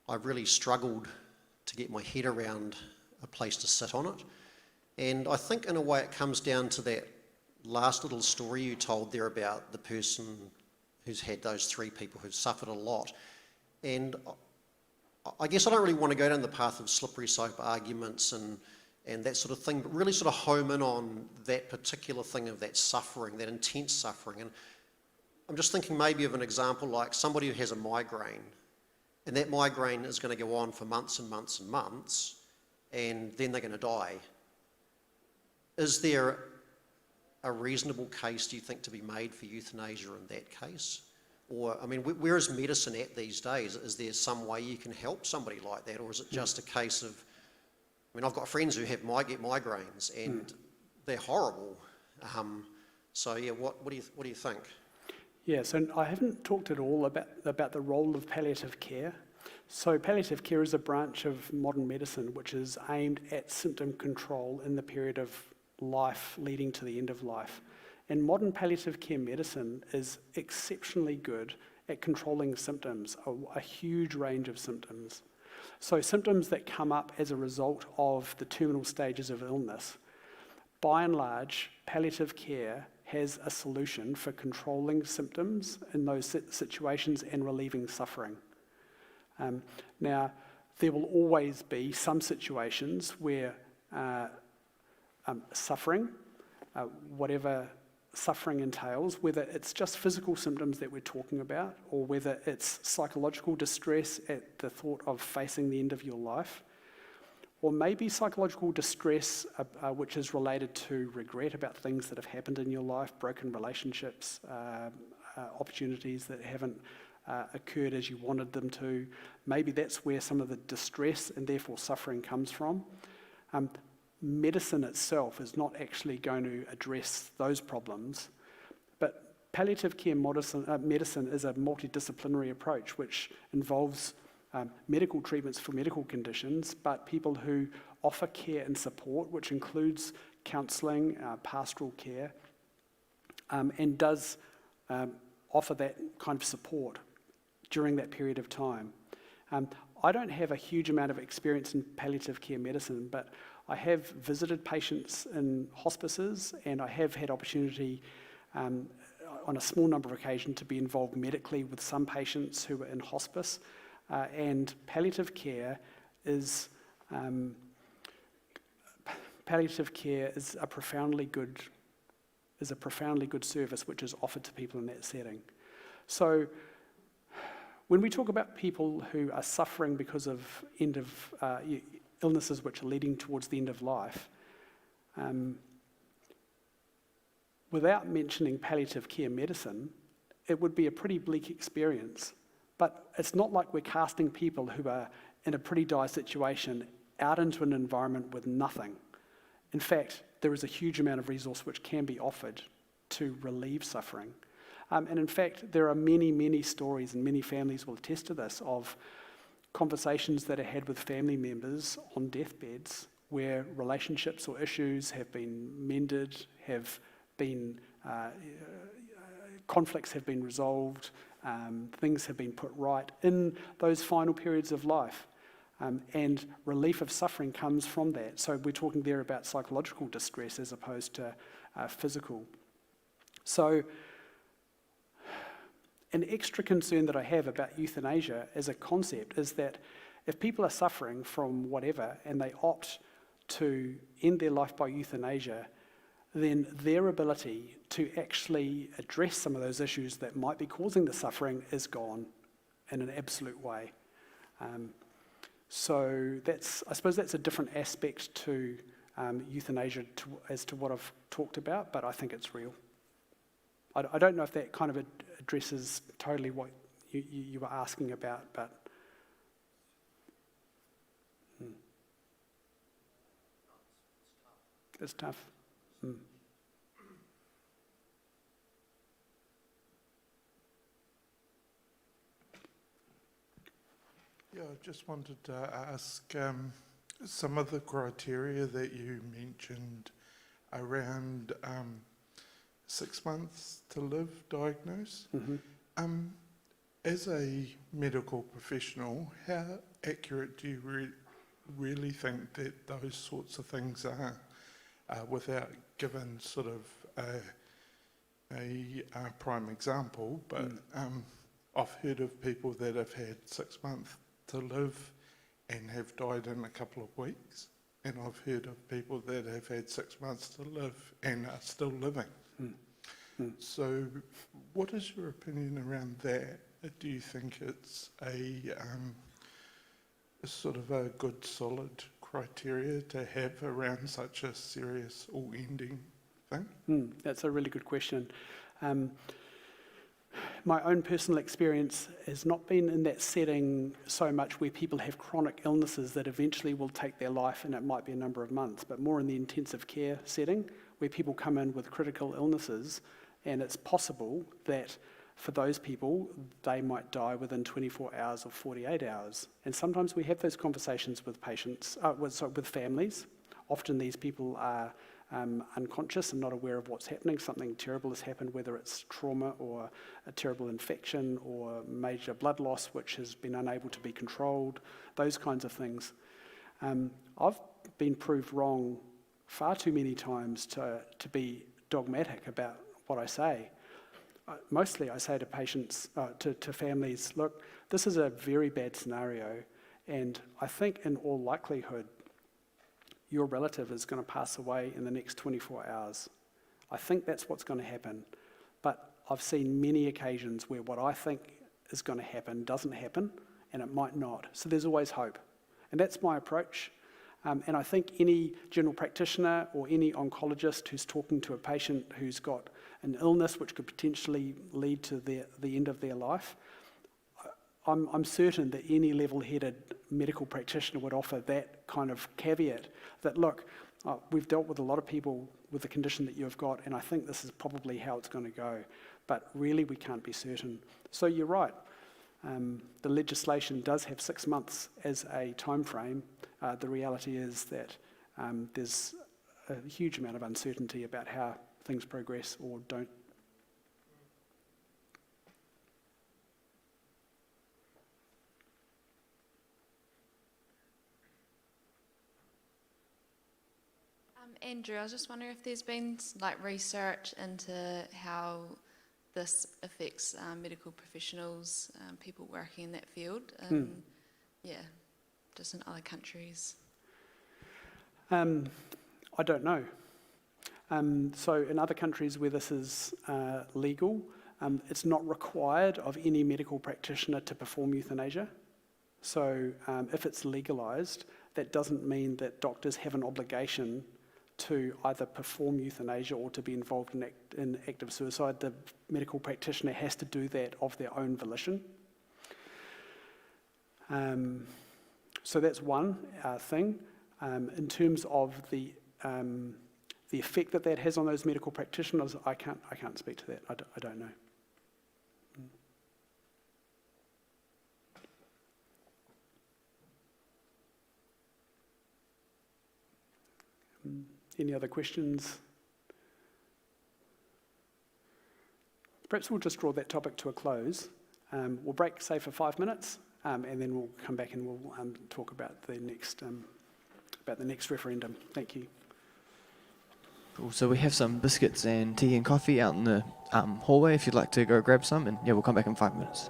I've really struggled to get my head around a place to sit on it. And I think in a way it comes down to that last little story you told there about the person who's had those 3 people who've suffered a lot. And I guess I don't really want to go down the path of slippery slope arguments and that sort of thing, but really sort of home in on that particular thing of that suffering, that intense suffering. And I'm just thinking maybe of an example like somebody who has a migraine, and that migraine is going to go on for months and months and months, and then they're going to die. Is there a reasonable case, do you think, to be made for euthanasia in that case? Or, I mean, where is medicine at these days? Is there some way you can help somebody like that? Or is it just a case of, I mean, I've got friends who get migraines and they're horrible. So yeah, what do you think? Yeah, so I haven't talked at all about the role of palliative care. So palliative care is a branch of modern medicine which is aimed at symptom control in the period of life leading to the end of life. And modern palliative care medicine is exceptionally good at controlling symptoms, a huge range of symptoms. So symptoms that come up as a result of the terminal stages of illness. By and large, palliative care has a solution for controlling symptoms in those situations and relieving suffering. Now, there will always be some situations where suffering, whatever suffering entails, whether it's just physical symptoms that we're talking about, or whether it's psychological distress at the thought of facing the end of your life, or maybe psychological distress which is related to regret about things that have happened in your life, broken relationships, opportunities that haven't occurred as you wanted them to. Maybe that's where some of the distress and therefore suffering comes from. Medicine itself is not actually going to address those problems, but palliative care medicine is a multidisciplinary approach which involves medical treatments for medical conditions, but people who offer care and support, which includes counselling, pastoral care, and does offer that kind of support during that period of time. I don't have a huge amount of experience in palliative care medicine, but I have visited patients in hospices, and I have had opportunity on a small number of occasions to be involved medically with some patients who are in hospice. And palliative care is a profoundly good service which is offered to people in that setting. So when we talk about people who are suffering because of illnesses which are leading towards the end of life, without mentioning palliative care medicine, it would be a pretty bleak experience. But it's not like we're casting people who are in a pretty dire situation out into an environment with nothing. In fact, there is a huge amount of resource which can be offered to relieve suffering. And in fact, there are many, many stories, and many families will attest to this, of conversations that are had with family members on deathbeds where relationships or issues have been mended, have been conflicts have been resolved, things have been put right in those final periods of life. And relief of suffering comes from that. So we're talking there about psychological distress as opposed to physical. So an extra concern that I have about euthanasia as a concept is that if people are suffering from whatever and they opt to end their life by euthanasia, then their ability to actually address some of those issues that might be causing the suffering is gone in an absolute way. So I suppose that's a different aspect to euthanasia as to what I've talked about, but I think it's real. I don't know if that kind of addresses totally what you were asking about, but it's tough. Yeah, I just wanted to ask some of the criteria that you mentioned around 6 months to live diagnosed. As a medical professional, how accurate do you really think that those sorts of things are, without giving sort of a prime example, but I've heard of people that have had 6 months to live and have died in a couple of weeks, and I've heard of people that have had 6 months to live and are still living. So what is your opinion around that? Do you think it's a sort of a good solid criteria to have around such a serious or ending thing? That's a really good question. My own personal experience has not been in that setting so much where people have chronic illnesses that eventually will take their life, and it might be a number of months, but more in the intensive care setting where people come in with critical illnesses, and it's possible that for those people, they might die within 24 hours or 48 hours. And sometimes we have those conversations with patients, with families. Often these people are unconscious and not aware of what's happening. Something terrible has happened, whether it's trauma or a terrible infection or major blood loss which has been unable to be controlled, those kinds of things. I've been proved wrong far too many times to be dogmatic about what I say. Mostly I say to patients, to families, look, this is a very bad scenario, and I think in all likelihood your relative is going to pass away in the next 24 hours. I think that's what's going to happen. But I've seen many occasions where what I think is going to happen doesn't happen, and it might not. So there's always hope. And that's my approach. And I think any general practitioner or any oncologist who's talking to a patient who's got an illness which could potentially lead to the end of their life, I'm certain that any level-headed medical practitioner would offer that kind of caveat that, look, we've dealt with a lot of people with the condition that you've got, and I think this is probably how it's going to go. But really, we can't be certain. So you're right. The legislation does have 6 months as a time frame. The reality is that there's a huge amount of uncertainty about how things progress or don't. Andrew, I was just wondering if there's been research into how this affects medical professionals, people working in that field, just in other countries. I don't know. So in other countries where this is legal, it's not required of any medical practitioner to perform euthanasia. So if it's legalised, that doesn't mean that doctors have an obligation to either perform euthanasia or to be involved in active suicide, the medical practitioner has to do that of their own volition. So that's one thing. In terms of the effect that that has on those medical practitioners, I can't speak to that. I don't know. Any other questions? Perhaps we'll just draw that topic to a close. We'll break, say, for 5 minutes, and then we'll come back and we'll talk about the next referendum. Thank you. Cool. So we have some biscuits and tea and coffee out in the hallway if you'd like to go grab some, and yeah, we'll come back in 5 minutes.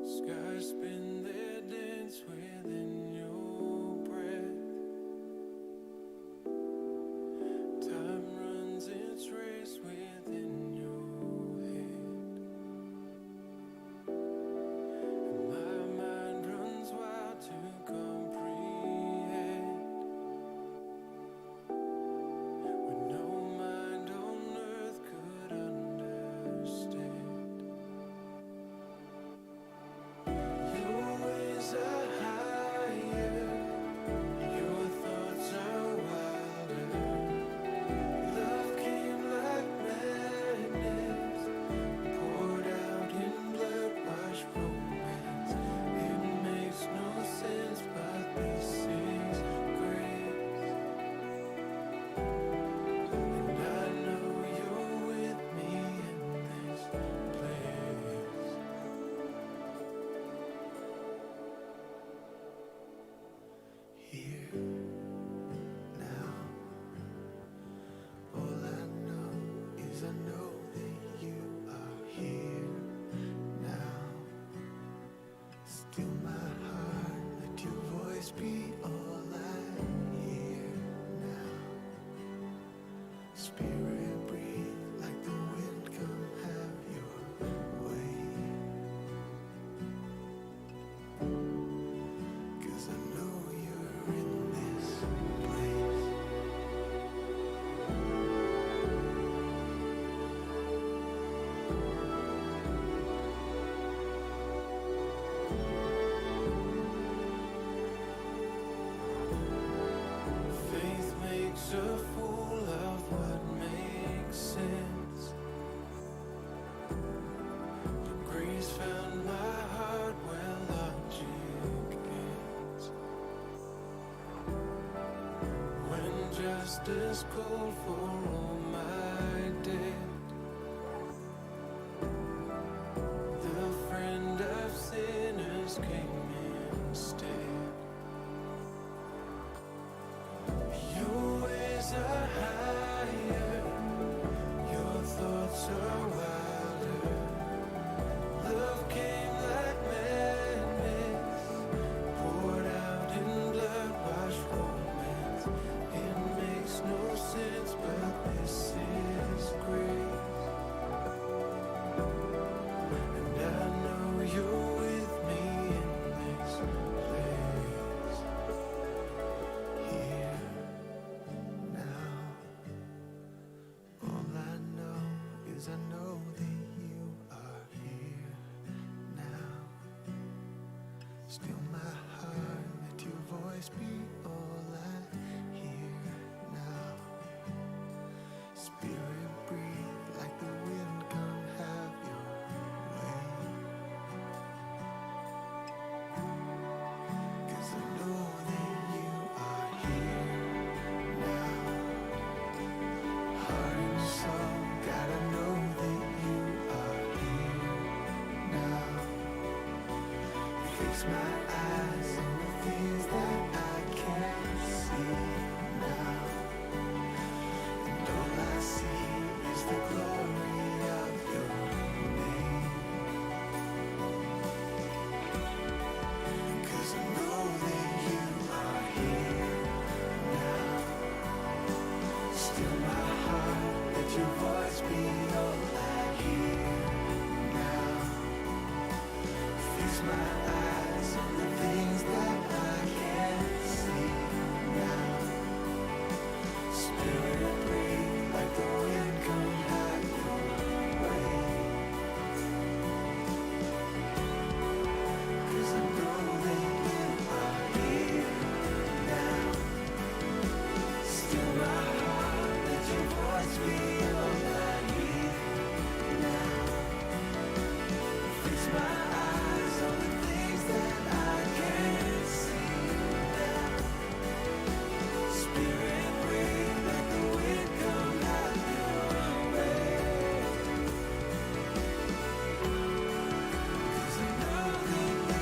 Skies spin their dance within your breath. Time runs its race within your head. And my mind runs wild to comprehend. What no mind on earth could understand. Your ways are higher, your thoughts are wilder. Love came like madness, poured out in blood-washed romance. It makes no sense, but this is grace. And I know you're with me in this place. Here, now, all I know is I know that you are here now. Still my heart, let your voice be all I hear now. Spirit breathe like the wind, come have your way. 'Cause I know you're in this place. Faith makes a fool of what makes sense. But grace found my heart where logic ends. When justice called for all my debt, the friend of sinners came instead. Your ways are higher, your thoughts are wilder. Love came like madness, poured out in blood-washed romance. It makes no sense, but this is grace. And I know you're with me in this place. Here, now, all I know is I know that you are here now. Still my heart, let your voice be all I hear now. Spirit breathe like the wind, come have your way. 'Cause I know that you are here now. Heart and Fix my eyes on the things that I can't see now. And all I see is the glory of your name. 'Cause I know that you are here now. Still my heart, let your voice be all I hear now. Fix my eyes on the things that I can't see now. Spirit, breathe like the wind, come have your way. 'Cause I know that you are here now. Still my heart, let your voice be all I hear now. Fix my eyes on the things that I can't see now. Spirit, breathe like the wind, come have your way. 'Cause I know that you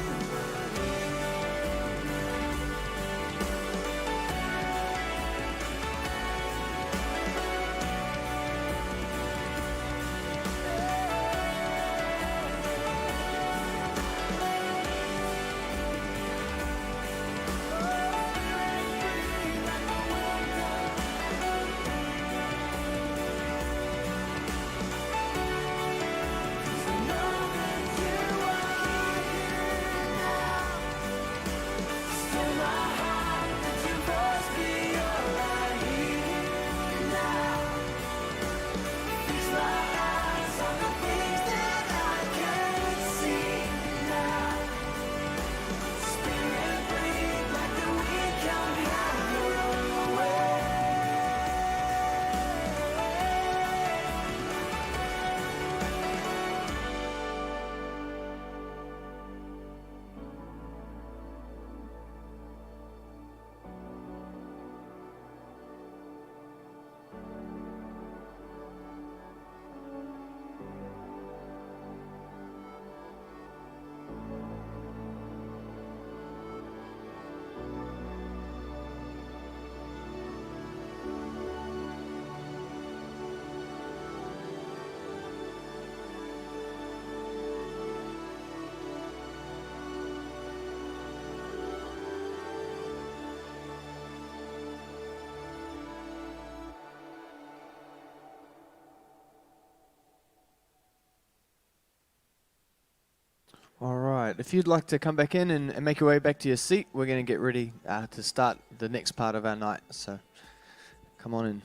are here now. All right. If you'd like to come back in and make your way back to your seat, we're going to get ready to start the next part of our night. So come on in.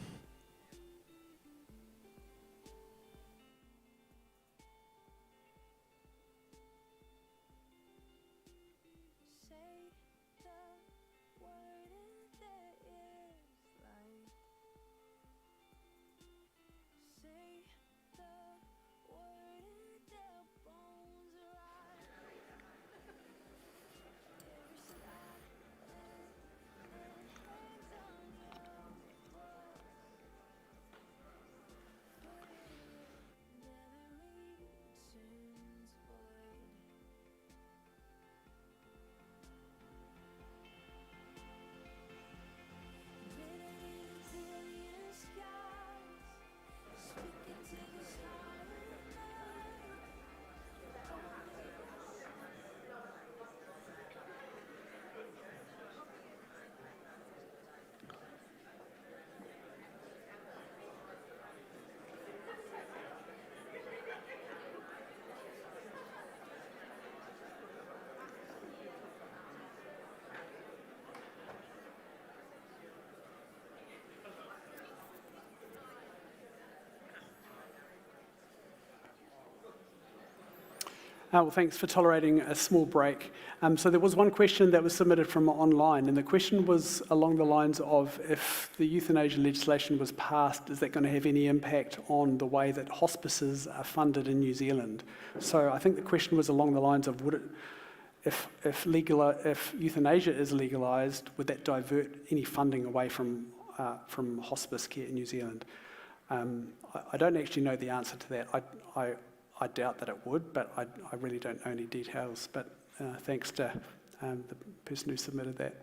Well, thanks for tolerating a small break. So there was one question that was submitted from online, and the question was along the lines of, if the euthanasia legislation was passed, is that going to have any impact on the way that hospices are funded in New Zealand? So I think the question was along the lines of, would it, if euthanasia is legalised, would that divert any funding away from hospice care in New Zealand? I don't actually know the answer to that. I doubt that it would, but I really don't know any details. But thanks to the person who submitted that.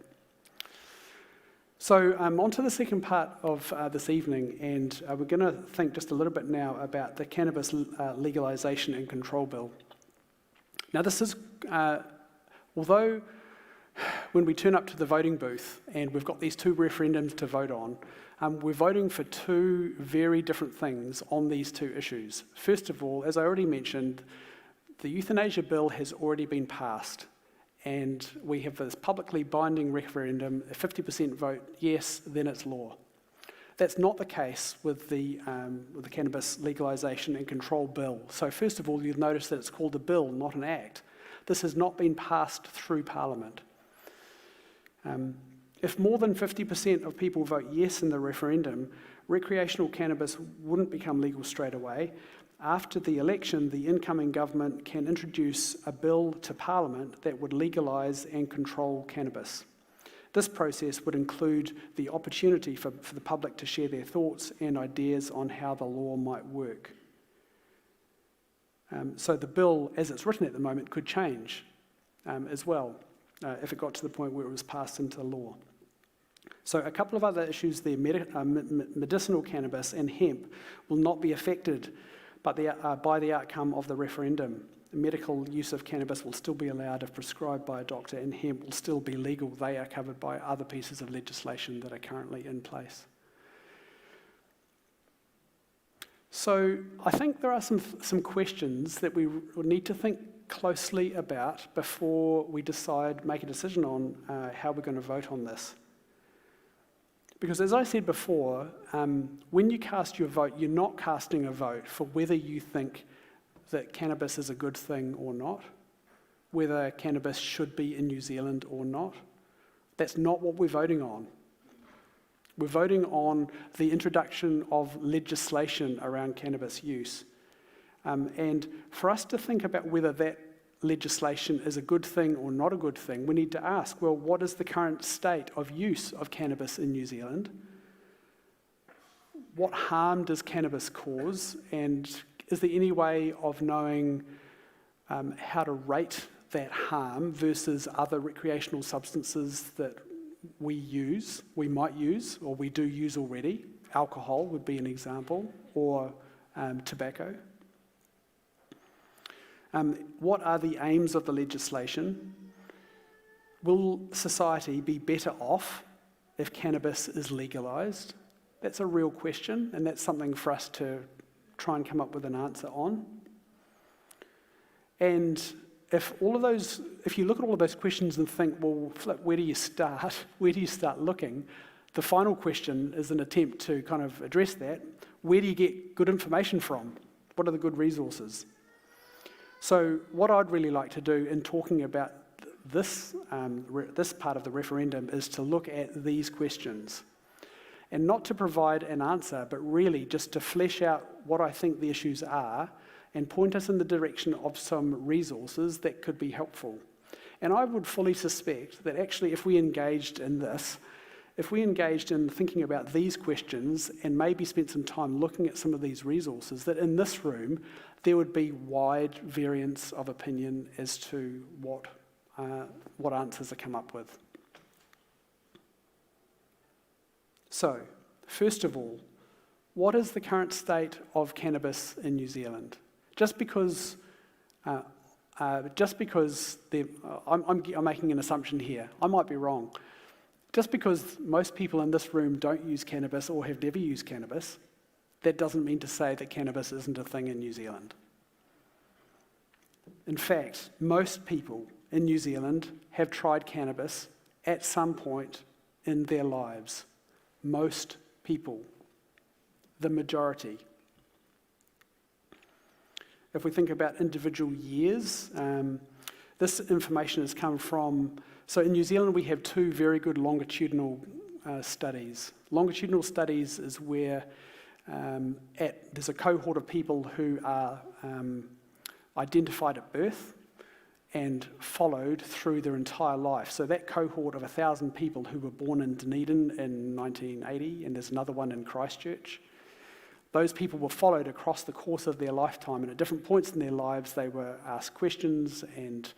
So on to the second part of this evening, and we're going to think just a little bit now about the Cannabis Legalisation and Control Bill. Now this is, although when we turn up to the voting booth and we've got these two referendums to vote on, we're voting for two very different things on these two issues. First of all, as I already mentioned, the euthanasia bill has already been passed, and we have this publicly binding referendum, a 50% vote yes, then it's law. That's not the case with the Cannabis Legalisation and Control Bill. So first of all, you'll notice that it's called a bill, not an act. This has not been passed through Parliament. If more than 50% of people vote yes in the referendum, recreational cannabis wouldn't become legal straight away. After the election, the incoming government can introduce a bill to Parliament that would legalise and control cannabis. This process would include the opportunity for the public to share their thoughts and ideas on how the law might work. So the bill, as it's written at the moment, could change as well if it got to the point where it was passed into law. So a couple of other issues there, medicinal cannabis and hemp will not be affected by the outcome of the referendum. Medical use of cannabis will still be allowed if prescribed by a doctor, and hemp will still be legal. They are covered by other pieces of legislation that are currently in place. So I think there are some questions that we need to think closely about before we make a decision on how we're going to vote on this. Because as I said before, when you cast your vote, you're not casting a vote for whether you think that cannabis is a good thing or not, whether cannabis should be in New Zealand or not. That's not what we're voting on. We're voting on the introduction of legislation around cannabis use. And for us to think about whether that legislation is a good thing or not a good thing, we need to ask, well, what is the current state of use of cannabis in New Zealand? What harm does cannabis cause? And is there any way of knowing how to rate that harm versus other recreational substances that we might use, or we do use already? Alcohol would be an example, or tobacco. What are the aims of the legislation? Will society be better off if cannabis is legalised? That's a real question, and that's something for us to try and come up with an answer on. And if you look at all of those questions and think, well, Flip, where do you start? Where do you start looking? The final question is an attempt to kind of address that. Where do you get good information from? What are the good resources? So what I'd really like to do in talking about this part of the referendum is to look at these questions, and not to provide an answer, but really just to flesh out what I think the issues are and point us in the direction of some resources that could be helpful. And I would fully suspect that actually if we engaged in this, if we engaged in thinking about these questions and maybe spent some time looking at some of these resources, that in this room there would be wide variance of opinion as to what answers are come up with. So, first of all, what is the current state of cannabis in New Zealand? Just because I'm making an assumption here, I might be wrong. Just because most people in this room don't use cannabis or have never used cannabis, that doesn't mean to say that cannabis isn't a thing in New Zealand. In fact, most people in New Zealand have tried cannabis at some point in their lives. Most people, the majority. If we think about individual years, this information has come from, so in New Zealand we have two very good longitudinal studies. Longitudinal studies is where there's a cohort of people who are identified at birth and followed through their entire life. So that cohort of 1,000 people who were born in Dunedin in 1980, and there's another one in Christchurch, Those people were followed across the course of their lifetime, and at different points in their lives they were asked questions and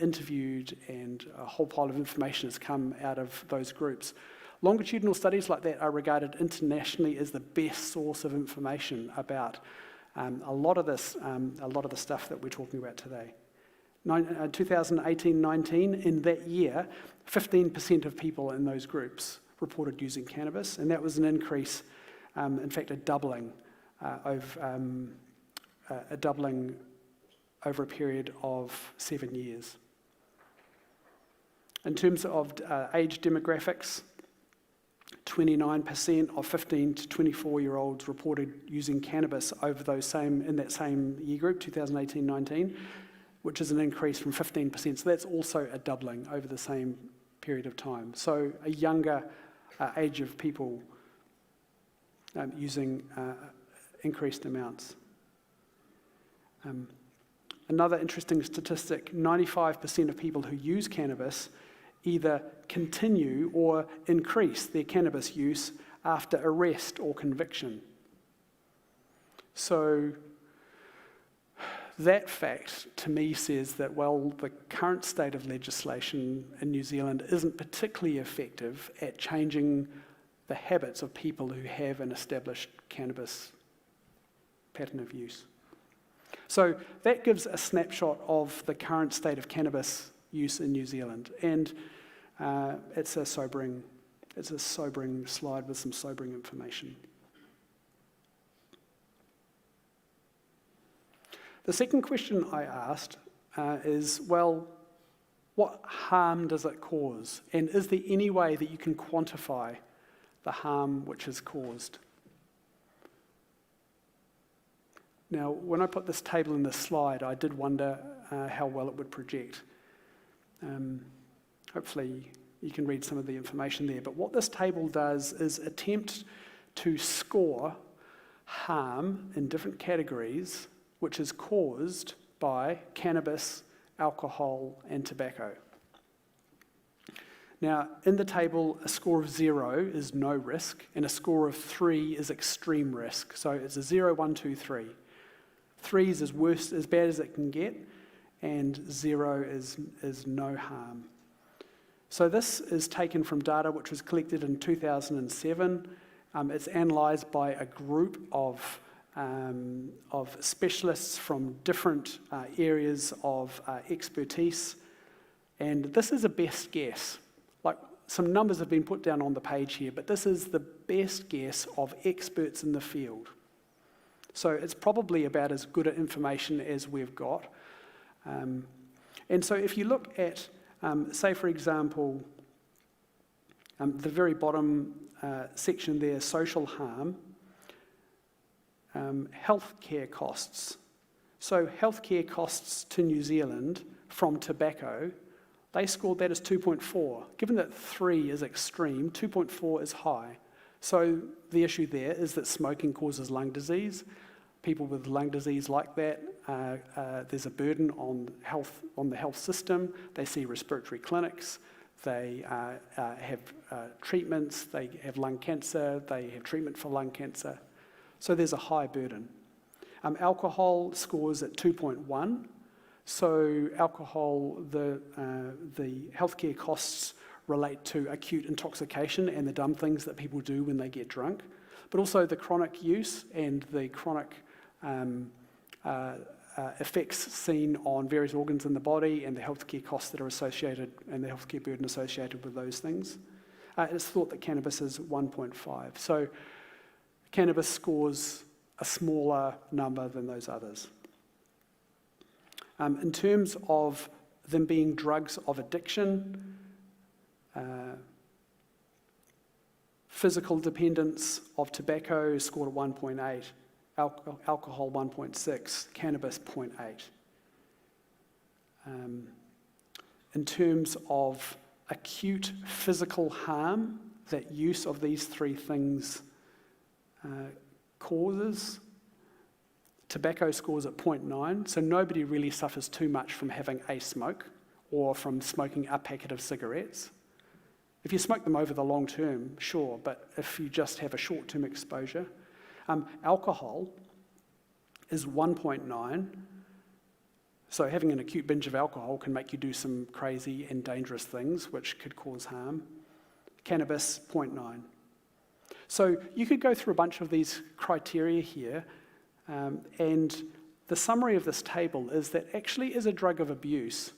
interviewed, and a whole pile of information has come out of those groups. Longitudinal studies like that are regarded internationally as the best source of information about a lot of the stuff that we're talking about today. 2018-19, in that year, 15% of people in those groups reported using cannabis, and that was an increase, in fact, a doubling over a period of 7 years. In terms of age demographics, 29% of 15 to 24-year-olds reported using cannabis in that same year group, 2018-19, which is an increase from 15%. So that's also a doubling over the same period of time. So a younger age of people using increased amounts. Another interesting statistic, 95% of people who use cannabis either continue or increase their cannabis use after arrest or conviction. So that fact to me says that, well, the current state of legislation in New Zealand isn't particularly effective at changing the habits of people who have an established cannabis pattern of use. So that gives a snapshot of the current state of cannabis use in New Zealand, and it's a sobering slide with some sobering information. The second question I asked is, well, what harm does it cause? And is there any way that you can quantify the harm which is caused? Now, when I put this table in this slide, I did wonder how well it would project. Hopefully you can read some of the information there. But what this table does is attempt to score harm in different categories which is caused by cannabis, alcohol, and tobacco. Now, in the table, a score of 0 is no risk, and a score of 3 is extreme risk. So it's a 0, 1, 2, 3. 3 is as bad as it can get, and 0 is no harm. So this is taken from data which was collected in 2007. It's analysed by a group of specialists from different areas of expertise, and this is a best guess. Like, some numbers have been put down on the page here, but this is the best guess of experts in the field. So it's probably about as good information as we've got. And so if you look at, say for example, the very bottom section there, social harm, healthcare costs. So healthcare costs to New Zealand from tobacco, they scored that as 2.4. Given that 3 is extreme, 2.4 is high. So the issue there is that smoking causes lung disease. People with lung disease like that, there's a burden on the health system. They see respiratory clinics. They have treatments. They have lung cancer. They have treatment for lung cancer. So there's a high burden. Alcohol scores at 2.1. So alcohol, the healthcare costs relate to acute intoxication and the dumb things that people do when they get drunk, but also the chronic use and the chronic effects seen on various organs in the body, and the healthcare costs that are associated and the healthcare burden associated with those things. It's thought that cannabis is 1.5. So cannabis scores a smaller number than those others. In terms of them being drugs of addiction, physical dependence of tobacco scored at 1.8, alcohol 1.6, cannabis 0.8. In terms of acute physical harm that use of these three things causes, tobacco scores at 0.9, so nobody really suffers too much from having a smoke or from smoking a packet of cigarettes. If you smoke them over the long term, sure, but if you just have a short-term exposure. Alcohol is 1.9. So having an acute binge of alcohol can make you do some crazy and dangerous things, which could cause harm. Cannabis, 0.9. So you could go through a bunch of these criteria here, and the summary of this table is that actually as a drug of abuse,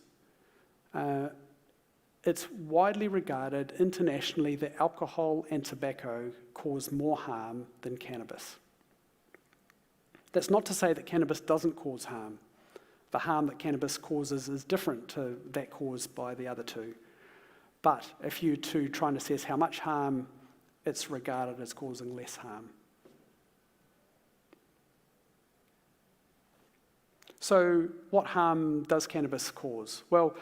it's widely regarded internationally that alcohol and tobacco cause more harm than cannabis. That's not to say that cannabis doesn't cause harm. The harm that cannabis causes is different to that caused by the other two. But if you to try and assess how much harm, it's regarded as causing less harm. So what harm does cannabis cause? Well,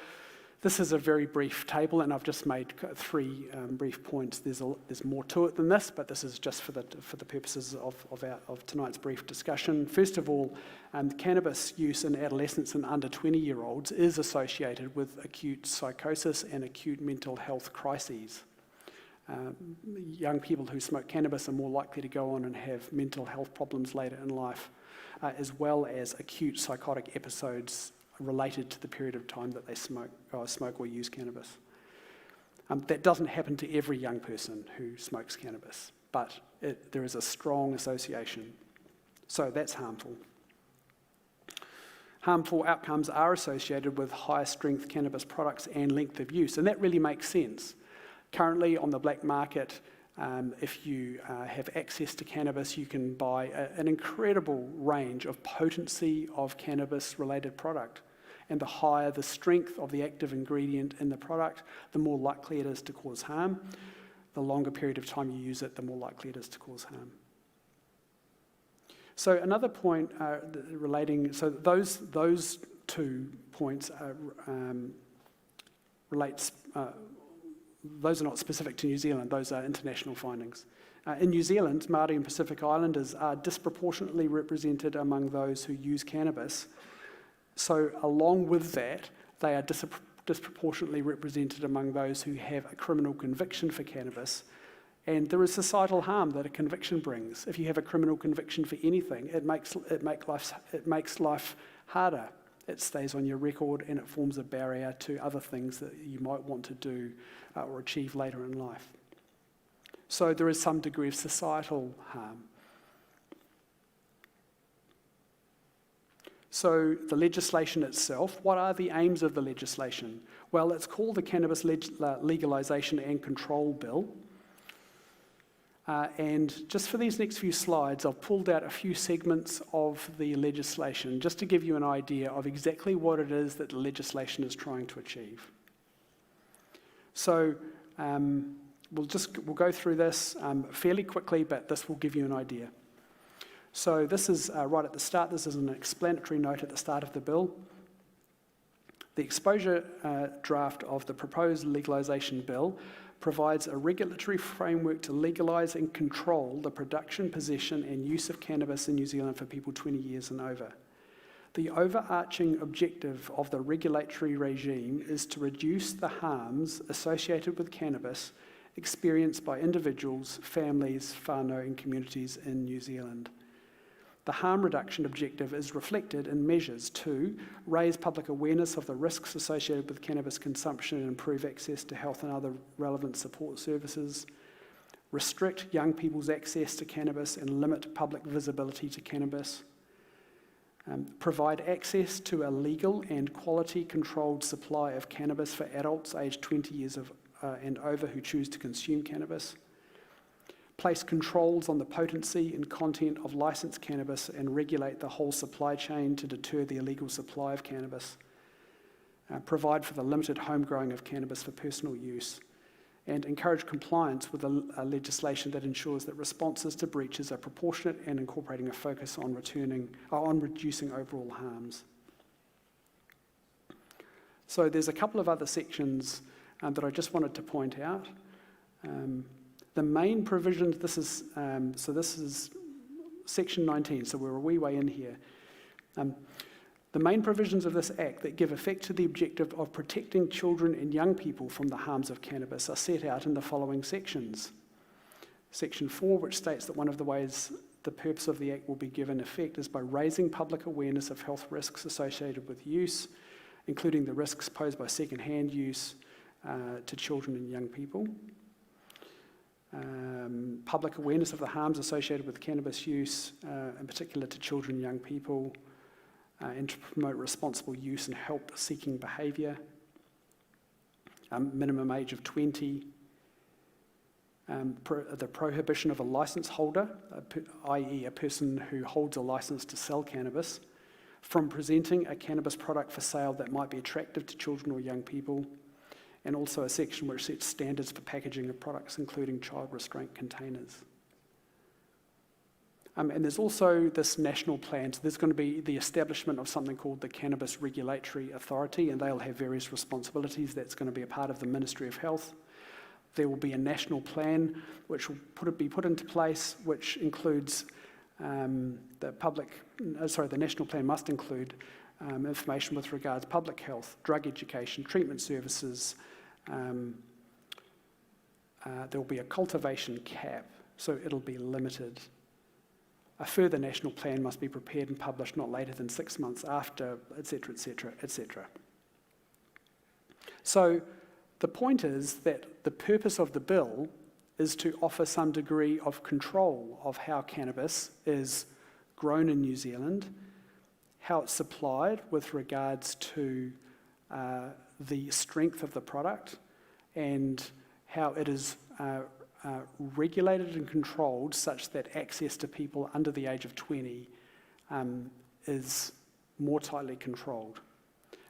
this is a very brief table, and I've just made 3 brief points. There's more to it than this, but this is just for the purposes of tonight's brief discussion. First of all, cannabis use in adolescents and under 20-year-olds is associated with acute psychosis and acute mental health crises. Young people who smoke cannabis are more likely to go on and have mental health problems later in life, as well as acute psychotic episodes related to the period of time that they smoke or use cannabis. That doesn't happen to every young person who smokes cannabis, but there is a strong association. So that's harmful. Harmful outcomes are associated with higher strength cannabis products and length of use, and that really makes sense. Currently on the black market, if you have access to cannabis, you can buy an incredible range of potency of cannabis-related product. And the higher the strength of the active ingredient in the product, the more likely it is to cause harm. The longer period of time you use it, the more likely it is to cause harm. So another point so those 2 points those are not specific to New Zealand, those are international findings. In New Zealand, Māori and Pacific Islanders are disproportionately represented among those who use cannabis. So along with that, they are disproportionately represented among those who have a criminal conviction for cannabis. And there is societal harm that a conviction brings. If you have a criminal conviction for anything, it makes life harder. It stays on your record and it forms a barrier to other things that you might want to do or achieve later in life. So there is some degree of societal harm. So the legislation itself, what are the aims of the legislation? Well, it's called the Cannabis Legalisation and Control Bill. And just for these next few slides, I've pulled out a few segments of the legislation just to give you an idea of exactly what it is that the legislation is trying to achieve. So we'll go through this fairly quickly, but this will give you an idea. So this is right at the start. This is an explanatory note at the start of the bill. The exposure draft of the proposed legalisation bill provides a regulatory framework to legalise and control the production, possession and use of cannabis in New Zealand for people 20 years and over. The overarching objective of the regulatory regime is to reduce the harms associated with cannabis experienced by individuals, families, whānau and communities in New Zealand. The harm reduction objective is reflected in measures to raise public awareness of the risks associated with cannabis consumption and improve access to health and other relevant support services, restrict young people's access to cannabis and limit public visibility to cannabis, provide access to a legal and quality-controlled supply of cannabis for adults aged 20 years and over who choose to consume cannabis, place controls on the potency and content of licensed cannabis and regulate the whole supply chain to deter the illegal supply of cannabis, provide for the limited home growing of cannabis for personal use, and encourage compliance with a legislation that ensures that responses to breaches are proportionate and incorporating a focus on reducing overall harms. So there's a couple of other sections that I just wanted to point out. The main provisions, this is section 19, so we're a wee way in here. The main provisions of this Act that give effect to the objective of protecting children and young people from the harms of cannabis are set out in the following sections. Section 4, which states that one of the ways the purpose of the Act will be given effect is by raising public awareness of health risks associated with use, including the risks posed by second-hand use to children and young people. Public awareness of the harms associated with cannabis use, in particular to children and young people, and to promote responsible use and help-seeking behaviour. Minimum age of 20. The prohibition of a licence holder, i.e. a person who holds a licence to sell cannabis, from presenting a cannabis product for sale that might be attractive to children or young people, and also a section which sets standards for packaging of products, including child restraint containers. And there's also this national plan. So there's going to be the establishment of something called the Cannabis Regulatory Authority, and they'll have various responsibilities. That's going to be a part of the Ministry of Health. There will be a national plan which will be put into place, which includes the national plan must include information with regards to public health, drug education, treatment services. There will be a cultivation cap, so it'll be limited. A further national plan must be prepared and published not later than 6 months after, etc., etc., etc. So the point is that the purpose of the bill is to offer some degree of control of how cannabis is grown in New Zealand, how it's supplied with regards to the strength of the product, and how it is regulated and controlled such that access to people under the age of 20 is more tightly controlled.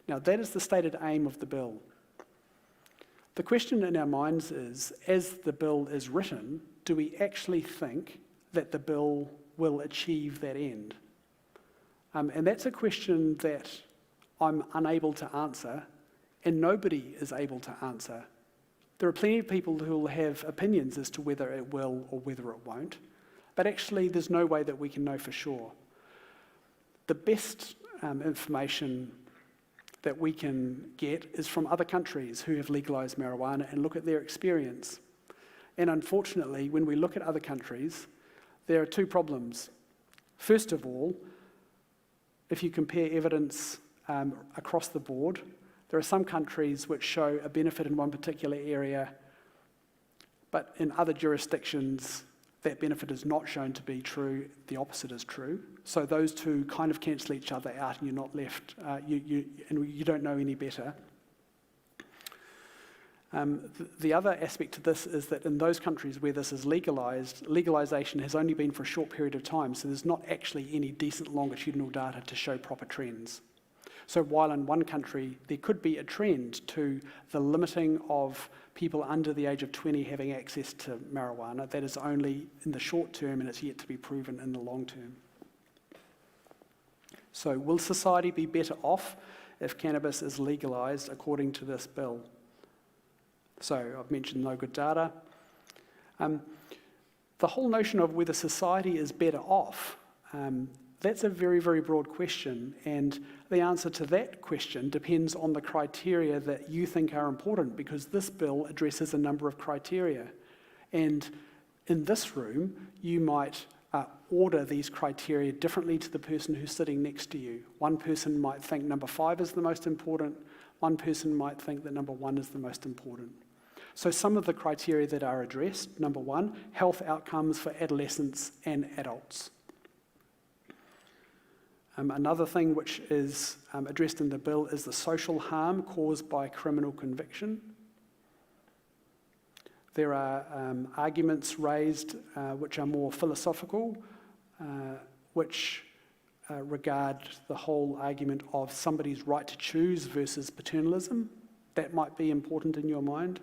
Now, that is the stated aim of the bill. The question in our minds is, as the bill is written, do we actually think that the bill will achieve that end? And that's a question that I'm unable to answer, and nobody is able to answer. There are plenty of people who will have opinions as to whether it will or whether it won't, but actually there's no way that we can know for sure. The best information that we can get is from other countries who have legalised marijuana and look at their experience. And unfortunately, when we look at other countries, there are two problems. First of all, if you compare evidence across the board, there are some countries which show a benefit in one particular area, but in other jurisdictions, that benefit is not shown to be true, the opposite is true. So those two kind of cancel each other out and you're not left, and you don't know any better. The other aspect to this is that in those countries where this is legalised, legalisation has only been for a short period of time, so there's not actually any decent longitudinal data to show proper trends. So while in one country there could be a trend to the limiting of people under the age of 20 having access to marijuana, that is only in the short term and it's yet to be proven in the long term. So will society be better off if cannabis is legalised according to this bill? So I've mentioned no good data. The whole notion of whether society is better off, that's a very, very broad question, and the answer to that question depends on the criteria that you think are important, because this bill addresses a number of criteria. And in this room, you might order these criteria differently to the person who's sitting next to you. One person might think number 5 is the most important, one person might think that number 1 is the most important. So some of the criteria that are addressed: number 1, health outcomes for adolescents and adults. Another thing which is addressed in the bill is the social harm caused by criminal conviction. There are arguments raised which are more philosophical, which regard the whole argument of somebody's right to choose versus paternalism. That might be important in your mind.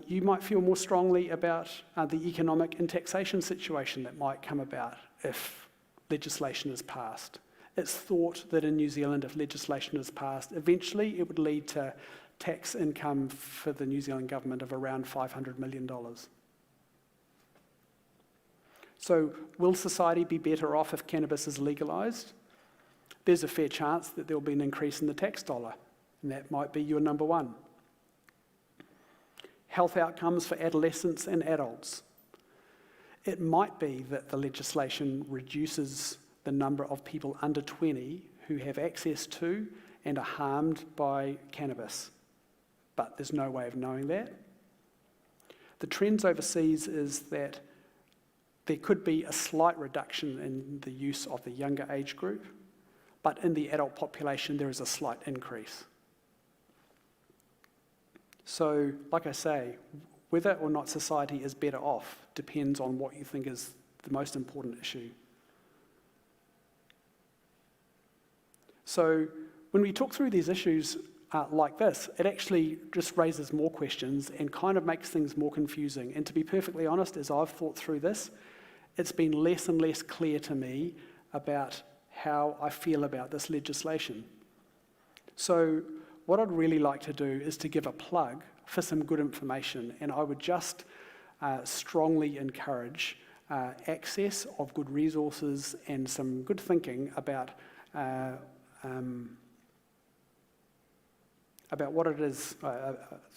You might feel more strongly about the economic and taxation situation that might come about if legislation is passed. It's thought that in New Zealand, if legislation is passed, eventually it would lead to tax income for the New Zealand government of around $500 million. So will society be better off if cannabis is legalised? There's a fair chance that there will be an increase in the tax dollar, and that might be your number 1. Health outcomes for adolescents and adults. It might be that the legislation reduces the number of people under 20 who have access to and are harmed by cannabis, but there's no way of knowing that. The trends overseas is that there could be a slight reduction in the use of the younger age group, but in the adult population there is a slight increase. So, like I say, whether or not society is better off depends on what you think is the most important issue. So, when we talk through these issues like this, it actually just raises more questions and kind of makes things more confusing. And to be perfectly honest, as I've thought through this, it's been less and less clear to me about how I feel about this legislation. So what I'd really like to do is to give a plug for some good information, and I would just strongly encourage access of good resources and some good thinking about what it is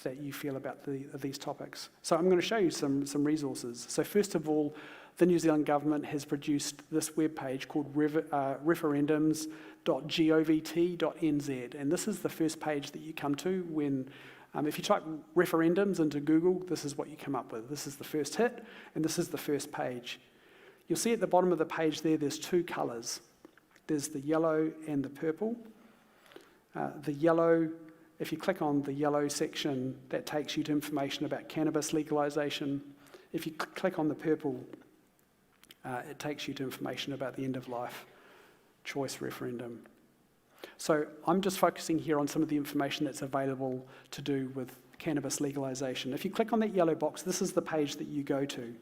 that you feel about these topics. So I'm going to show you some resources. So first of all, the New Zealand government has produced this webpage called referendums.govt.nz, and this is the first page that you come to when, if you type referendums into Google, this is what you come up with. This is the first hit, and this is the first page. You'll see at the bottom of the page there's two colours. There's the yellow and the purple. The yellow, if you click on the yellow section, that takes you to information about cannabis legalisation. If you click on the purple, it takes you to information about the end-of-life choice referendum. So I'm just focusing here on some of the information that's available to do with cannabis legalisation. If you click on that yellow box, this is the page that you go to.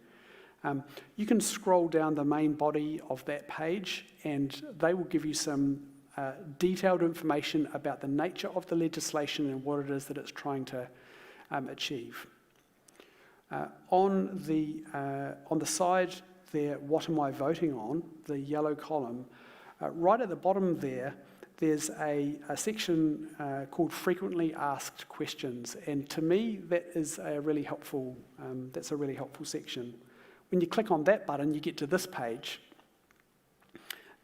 You can scroll down the main body of that page and they will give you some detailed information about the nature of the legislation and what it is that it's trying to achieve. On the side there, what am I voting on, the yellow column, right at the bottom there's a section called frequently asked questions, and to me that is a really helpful, that's a really helpful section. When you click on that button, you get to this page,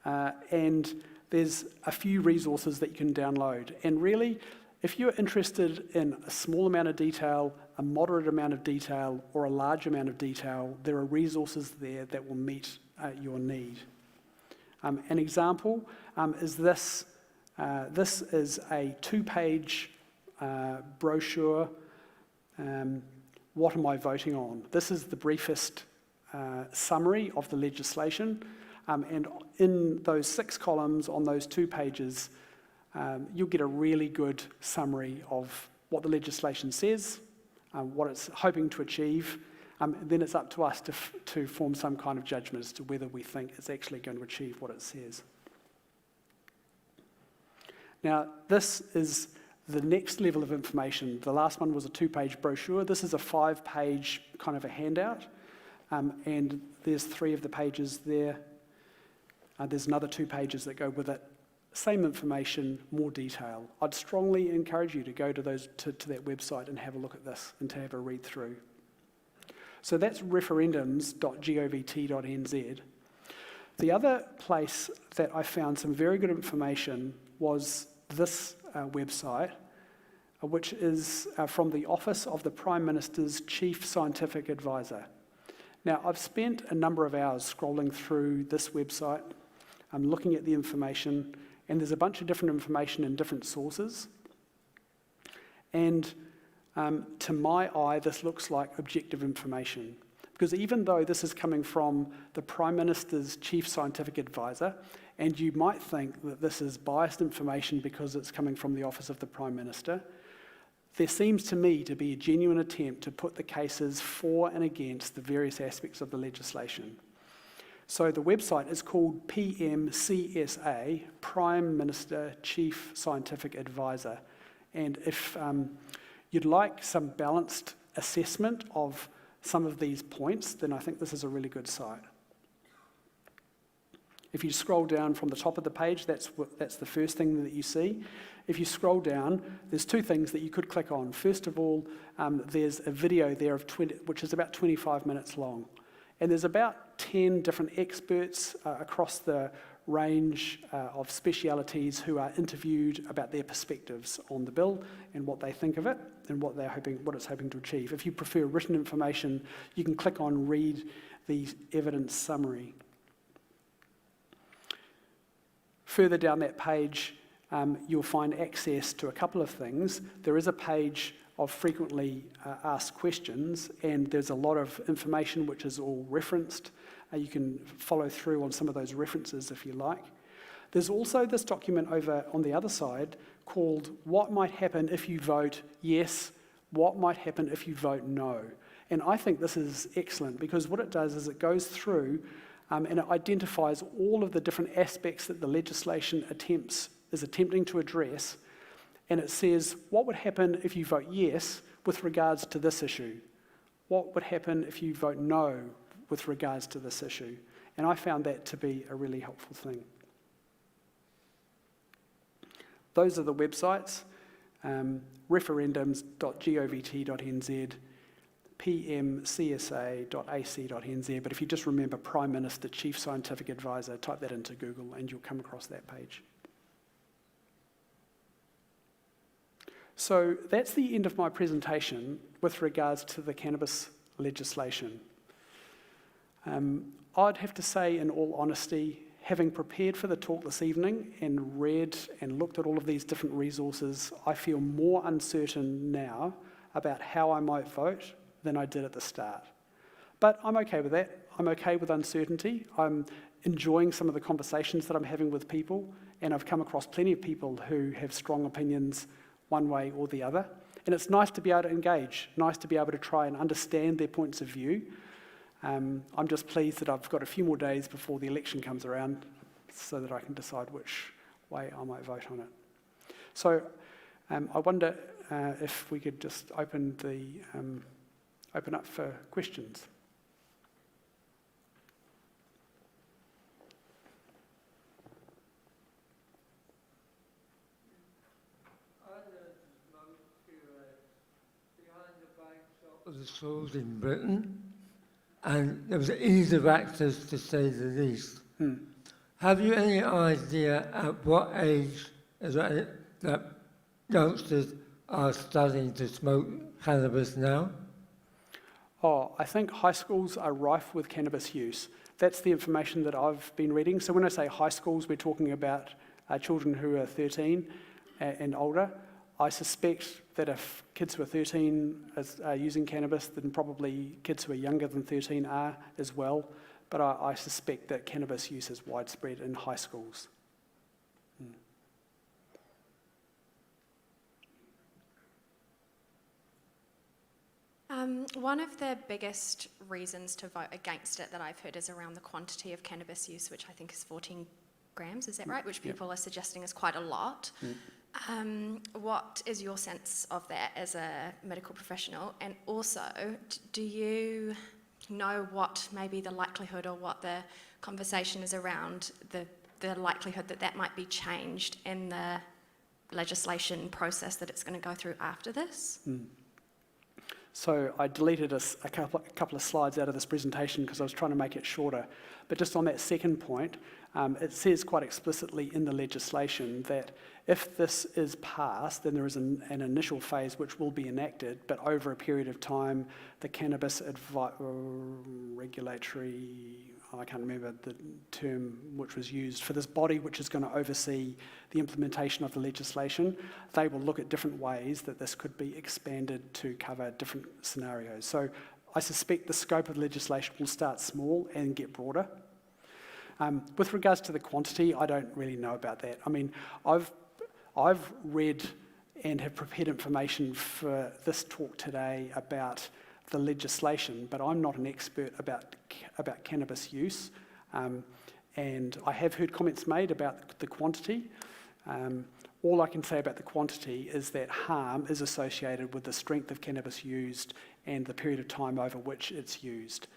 and there's a few resources that you can download. And really, if you're interested in a small amount of detail, a moderate amount of detail, or a large amount of detail, there are resources there that will meet your need. An example is this. This is a 2-page brochure. What am I voting on? This is the briefest summary of the legislation. And in those 6 columns on those 2 pages, you'll get a really good summary of what the legislation says, what it's hoping to achieve. Then it's up to us to form some kind of judgment as to whether we think it's actually going to achieve what it says. Now, this is the next level of information. The last one was a 2-page brochure. This is a 5-page kind of a handout, and there's 3 of the pages there. There's another 2 pages that go with it. Same information, more detail. I'd strongly encourage you to go to that website and have a look at this and to have a read through. So that's referendums.govt.nz. The other place that I found some very good information was this website, which is from the Office of the Prime Minister's Chief Scientific Advisor. Now, I've spent a number of hours scrolling through this website. I'm looking at the information, and there's a bunch of different information in different sources. And to my eye, this looks like objective information. Because even though this is coming from the Prime Minister's Chief Scientific Advisor, and you might think that this is biased information because it's coming from the Office of the Prime Minister, there seems to me to be a genuine attempt to put the cases for and against the various aspects of the legislation. So the website is called PMCSA, Prime Minister Chief Scientific Advisor. And if you'd like some balanced assessment of some of these points, then I think this is a really good site. If you scroll down from the top of the page, that's the first thing that you see. If you scroll down, there's 2 things that you could click on. First of all, there's a video there which is about 25 minutes long. And there's about 10 different experts across the range of specialities who are interviewed about their perspectives on the bill and what they think of it and what it's hoping to achieve. If you prefer written information, you can click on read the evidence summary. Further down that page, you'll find access to a couple of things. There is a page of frequently asked questions, and there's a lot of information which is all referenced. You can follow through on some of those references if you like. There's also this document over on the other side called What Might Happen If You Vote Yes, What Might Happen If You Vote No. And I think this is excellent because what it does is it goes through and it identifies all of the different aspects that the legislation is attempting to address, and it says what would happen if you vote yes with regards to this issue, what would happen if you vote no with regards to this issue, and I found that to be a really helpful thing. Those are the websites, referendums.govt.nz, pmcsa.ac.nz, but if you just remember Prime Minister, Chief Scientific Advisor, type that into Google and you'll come across that page. So that's the end of my presentation with regards to the cannabis legislation. I'd have to say, in all honesty, having prepared for the talk this evening and read and looked at all of these different resources, I feel more uncertain now about how I might vote than I did at the start. But I'm okay with that. I'm okay with uncertainty. I'm enjoying some of the conversations that I'm having with people, and I've come across plenty of people who have strong opinions one way or the other. And it's nice to be able to engage, nice to be able to try and understand their points of view. I'm just pleased that I've got a few more days before the election comes around so that I can decide which way I might vote on it. So I wonder if we could just open up for questions. Of the schools in Britain, and there was ease of access to say the least. Have you any idea at what age that youngsters are starting to smoke cannabis now? Oh, I think high schools are rife with cannabis use. That's the information that I've been reading. So when I say high schools, we're talking about children who are 13 and older. I suspect that if kids who are 13 are using cannabis, then probably kids who are younger than 13 are as well. But I suspect that cannabis use is widespread in high schools. One of the biggest reasons to vote against it that I've heard is around the quantity of cannabis use, which I think is 14 grams, is that right? Which people are suggesting is quite a lot. What is your sense of that as a medical professional? And also, do you know what maybe the likelihood or what the conversation is around the likelihood that that might be changed in the legislation process that it's going to go through after this? So I deleted a couple of slides out of this presentation because I was trying to make it shorter. But just on that second point, it says quite explicitly in the legislation that if this is passed, then there is an initial phase which will be enacted, but over a period of time, the cannabis regulatory, I can't remember the term which was used, for this body which is going to oversee the implementation of the legislation, they will look at different ways that this could be expanded to cover different scenarios. So I suspect the scope of legislation will start small and get broader. With regards to the quantity, I don't really know about that. I mean, I've read and have prepared information for this talk today about the legislation, but I'm not an expert about cannabis use. And I have heard comments made about the quantity. All I can say about the quantity is that harm is associated with the strength of cannabis used and the period of time over which it's used.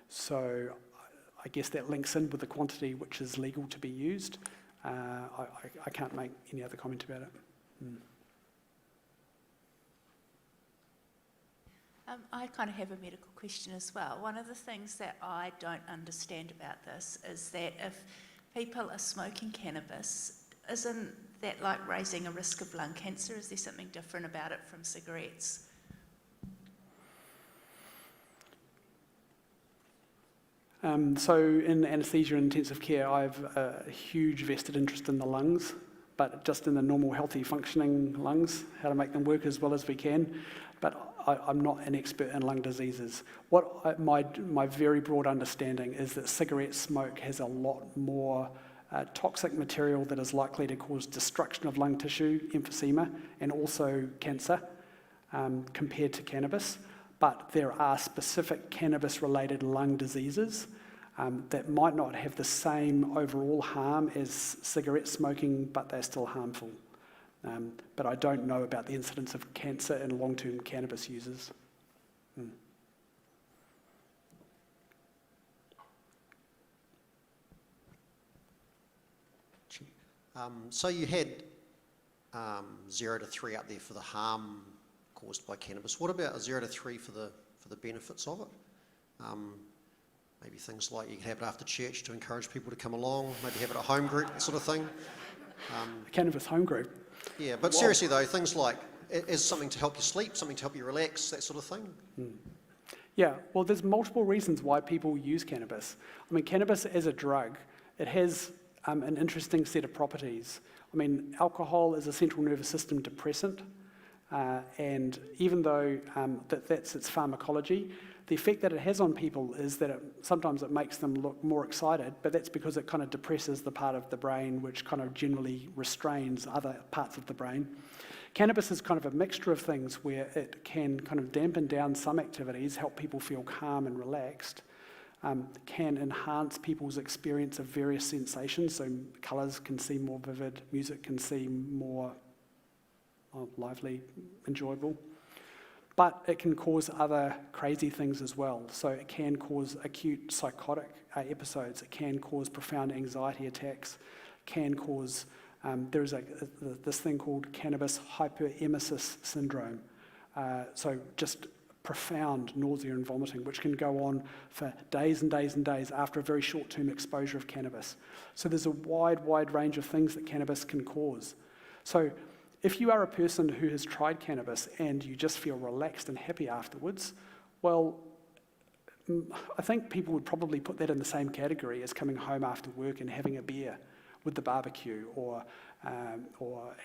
So I guess that links in with the quantity which is legal to be used. I can't make any other comment about it. I kind of have a medical question as well. One of the things that I don't understand about this is that if people are smoking cannabis, isn't that like raising a risk of lung cancer? Is there something different about it from cigarettes? So in anaesthesia and intensive care, I have a huge vested interest in the lungs, but just in the normal, healthy, functioning lungs, how to make them work as well as we can. But I'm not an expert in lung diseases. My very broad understanding is that cigarette smoke has a lot more toxic material that is likely to cause destruction of lung tissue, emphysema, and also cancer compared to cannabis. But there are specific cannabis-related lung diseases that might not have the same overall harm as cigarette smoking, but they're still harmful. But I don't know about the incidence of cancer in long-term cannabis users. So you had 0 to 3 up there for the harm caused by cannabis. What about a 0 to 3 for the benefits of it? Maybe things like you could have it after church to encourage people to come along, maybe have it at home group, that sort of thing. A cannabis home group. Yeah, but seriously though, things like, is something to help you sleep, something to help you relax, that sort of thing? Yeah, well, there's multiple reasons why people use cannabis. I mean, cannabis as a drug, it has an interesting set of properties. I mean, alcohol is a central nervous system depressant, and even though that's its pharmacology, the effect that it has on people is that sometimes it makes them look more excited, but that's because it kind of depresses the part of the brain which kind of generally restrains other parts of the brain. Cannabis is kind of a mixture of things where it can kind of dampen down some activities, help people feel calm and relaxed, can enhance people's experience of various sensations, so colours can seem more vivid, music can seem more lively, enjoyable. But it can cause other crazy things as well. So it can cause acute psychotic episodes. It can cause profound anxiety attacks. Can cause, there's this thing called cannabis hyperemesis syndrome. So just profound nausea and vomiting, which can go on for days and days and days after a very short-term exposure of cannabis. So there's a wide range of things that cannabis can cause. So if you are a person who has tried cannabis and you just feel relaxed and happy afterwards, well, I think people would probably put that in the same category as coming home after work and having a beer with the barbecue, or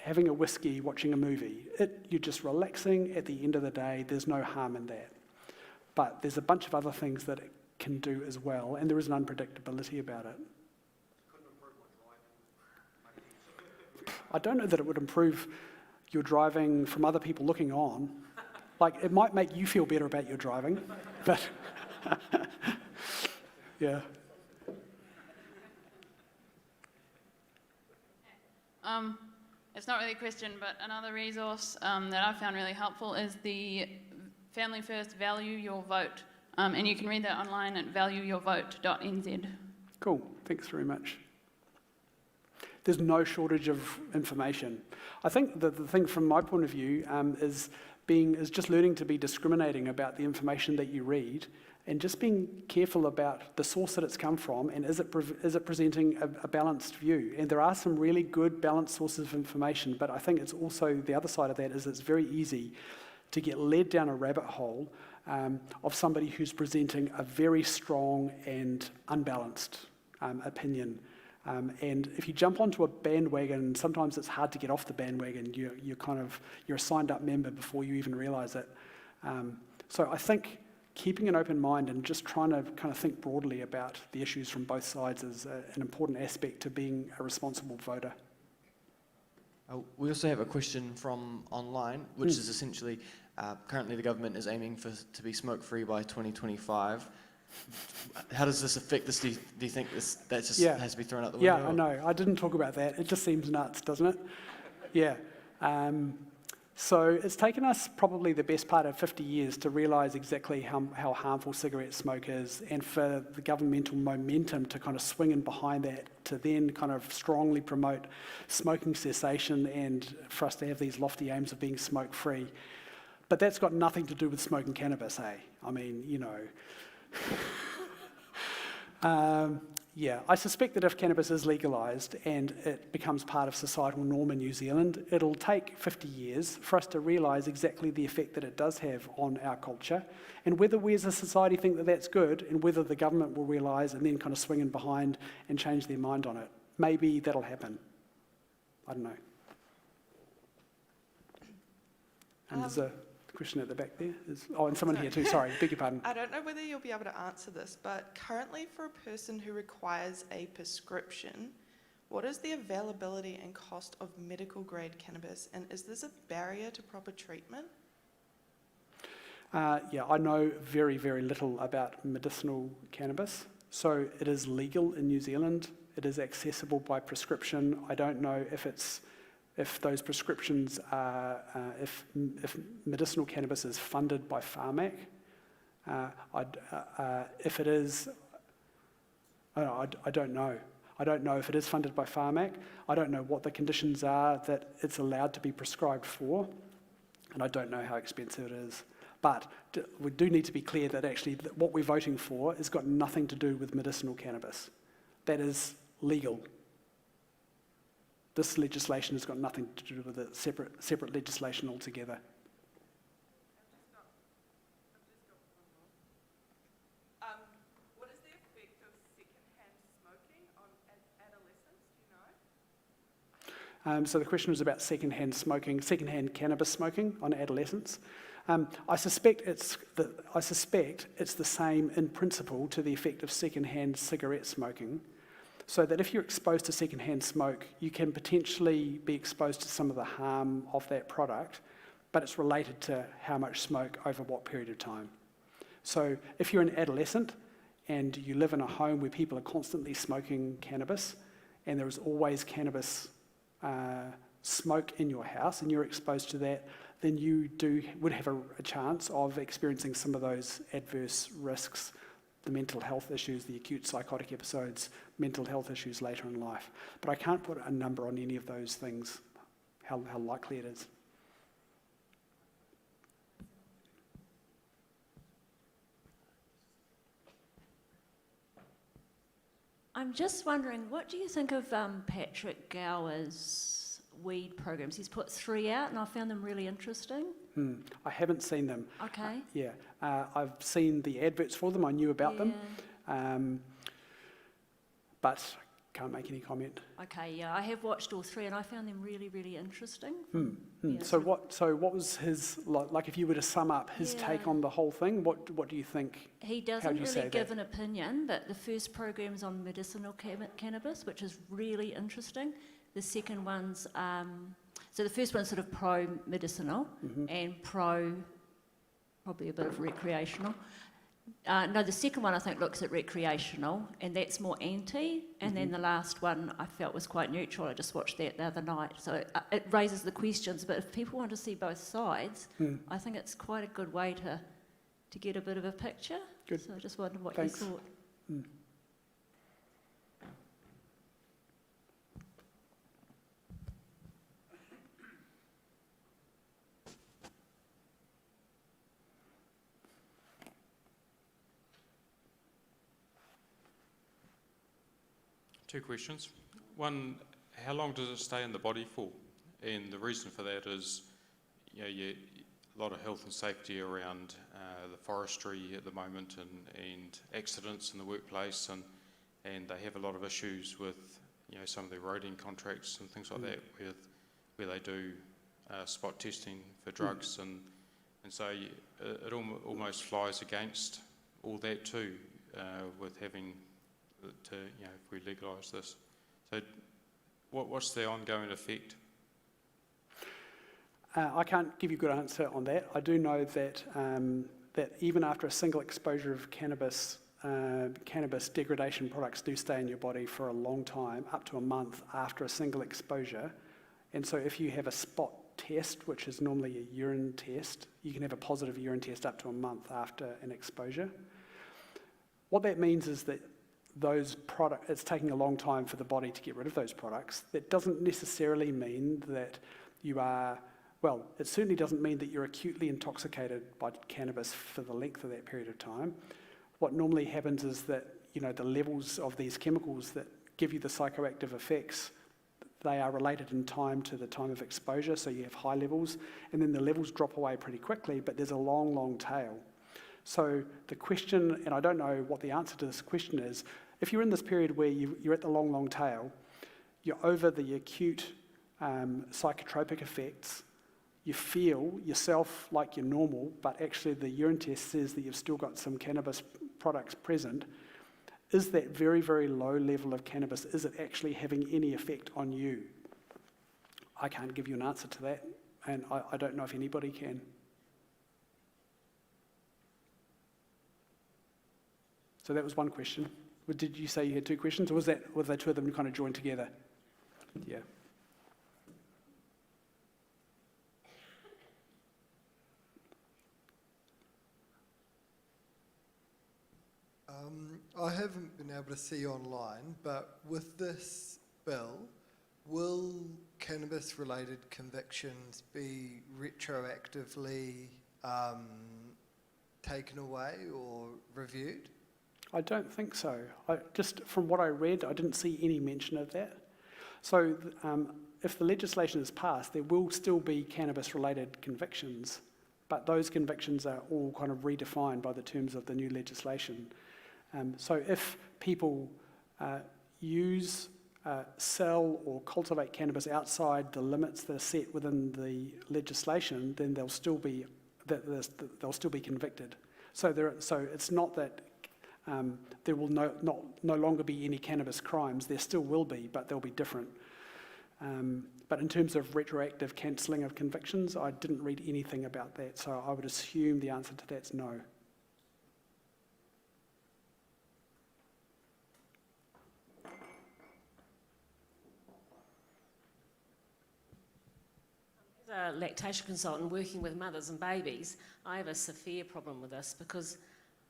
having a whiskey, watching a movie. You're just relaxing at the end of the day. There's no harm in that. But there's a bunch of other things that it can do as well, and there is an unpredictability about it. I don't know that it would improve your driving from other people looking on. Like, it might make you feel better about your driving, but yeah. It's not really a question, but another resource that I found really helpful is the Family First Value Your Vote. And you can read that online at valueyourvote.nz. Cool, thanks very much. There's no shortage of information. I think that the thing from my point of view is just learning to be discriminating about the information that you read, and just being careful about the source that it's come from, and is it presenting a balanced view. And there are some really good balanced sources of information, but I think it's also, the other side of that is it's very easy to get led down a rabbit hole of somebody who's presenting a very strong and unbalanced opinion. And if you jump onto a bandwagon, sometimes it's hard to get off the bandwagon. You're a signed up member before you even realize it. So I think keeping an open mind and just trying to kind of think broadly about the issues from both sides is an important aspect to being a responsible voter. We also have a question from online, which is essentially, currently the government is aiming to be smoke-free by 2025. How does this affect this? Do you think that just has to be thrown out the window? Yeah, I know. I didn't talk about that. It just seems nuts, doesn't it? Yeah. So it's taken us probably the best part of 50 years to realise exactly how harmful cigarette smoke is, and for the governmental momentum to kind of swing in behind that, to then kind of strongly promote smoking cessation, and for us to have these lofty aims of being smoke-free. But that's got nothing to do with smoking cannabis, eh? I mean, you know. Yeah, I suspect that if cannabis is legalised and it becomes part of societal norm in New Zealand, it'll take 50 years for us to realise exactly the effect that it does have on our culture, and whether we as a society think that that's good, and whether the government will realise and then kind of swing in behind and change their mind on it. Maybe that'll happen. I don't know. And there's a question at the back there. And someone here too, sorry, beg your pardon. I don't know whether you'll be able to answer this, but currently for a person who requires a prescription, what is the availability and cost of medical grade cannabis, and is this a barrier to proper treatment? Yeah, I know very, very little about medicinal cannabis. So it is legal in New Zealand. It is accessible by prescription. I don't know if those prescriptions are, if medicinal cannabis is funded by Pharmac. If it is, I don't know. I don't know if it is funded by Pharmac. I don't know what the conditions are that it's allowed to be prescribed for, and I don't know how expensive it is. But we do need to be clear that actually what we're voting for has got nothing to do with medicinal cannabis. That is legal. This legislation has got nothing to do with it, separate legislation altogether. What is the effect of secondhand smoking on adolescents, do you know? So the question was about secondhand cannabis smoking on adolescents. I suspect it's the same in principle to the effect of secondhand cigarette smoking, so that if you're exposed to secondhand smoke, you can potentially be exposed to some of the harm of that product, but it's related to how much smoke over what period of time. So if you're an adolescent and you live in a home where people are constantly smoking cannabis, and there is always cannabis smoke in your house, and you're exposed to that, then you would have a chance of experiencing some of those adverse risks, the mental health issues, the acute psychotic episodes, mental health issues later in life. But I can't put a number on any of those things, how likely it is. I'm just wondering, what do you think of Patrick Gower's weed programs? He's put 3 out and I found them really interesting. I haven't seen them. Okay. Yeah, I've seen the adverts for them. I knew about them, but can't make any comment. Okay, yeah, I have watched all 3 and I found them really, really interesting. Yeah, So what was his, like if you were to sum up his take on the whole thing, what do you think? He How doesn't do you say really give that? an opinion, but the first program's on medicinal cannabis, which is really interesting. The second one's, so the first one's sort of pro-medicinal and probably a bit of recreational. No, the second one I think looks at recreational, and that's more anti, and then the last one I felt was quite neutral. I just watched that the other night. So it raises the questions, but if people want to see both sides, I think it's quite a good way to get a bit of a picture. Good. So I just wondered what Thanks. you thought. Two questions. One, how long does it stay in the body for? And the reason for that is, a lot of health and safety around the forestry at the moment, and accidents in the workplace, and they have a lot of issues with some of their roading contracts and things like that, where they do spot testing for drugs, and so it almost flies against all that too, with having to, if we legalise this. So what's the ongoing effect? I can't give you a good answer on that. I do know that that even after a single exposure of cannabis, cannabis degradation products do stay in your body for a long time, up to a month after a single exposure. And so if you have a spot test, which is normally a urine test, you can have a positive urine test up to a month after an exposure. What that means is that those products, it's taking a long time for the body to get rid of those products. That doesn't necessarily mean that you are Well, it certainly doesn't mean that you're acutely intoxicated by cannabis for the length of that period of time. What normally happens is that, the levels of these chemicals that give you the psychoactive effects, they are related in time to the time of exposure, so you have high levels, and then the levels drop away pretty quickly, but there's a long, long tail. So the question, and I don't know what the answer to this question is, if you're in this period where you're at the long, long tail, you're over the acute psychotropic effects, you feel yourself like you're normal, but actually the urine test says that you've still got some cannabis products present, is that very, very low level of cannabis, is it actually having any effect on you? I can't give you an answer to that, and I don't know if anybody can. So that was one question. Did you say you had two questions, or was they two of them kind of joined together? Yeah. I haven't been able to see online, but with this bill, will cannabis-related convictions be retroactively taken away or reviewed? I don't think so. Just from what I read, I didn't see any mention of that. So if the legislation is passed, there will still be cannabis-related convictions, but those convictions are all kind of redefined by the terms of the new legislation. So if people use, sell or cultivate cannabis outside the limits that are set within the legislation, then they'll still be convicted. So it's not that there will no longer be any cannabis crimes. There still will be, but they'll be different. But in terms of retroactive cancelling of convictions, I didn't read anything about that, so I would assume the answer to that's no. As a lactation consultant working with mothers and babies, I have a severe problem with this because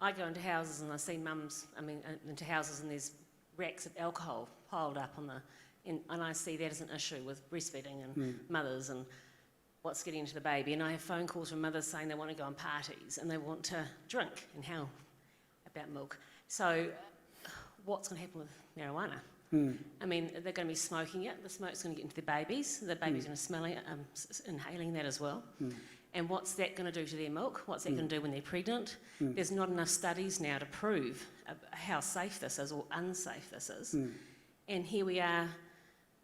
I go into houses and I see into houses and there's racks of alcohol piled up and I see that as an issue with breastfeeding and mothers and what's getting into the baby. And I have phone calls from mothers saying they want to go on parties and they want to drink, and how about milk? So what's going to happen with marijuana? I mean, they're going to be smoking it. The smoke's going to get into the baby's. The baby's going to smell it, inhaling that as well. And what's that going to do to their milk? What's that going to do when they're pregnant? There's not enough studies now to prove how safe this is or unsafe this is. And here we are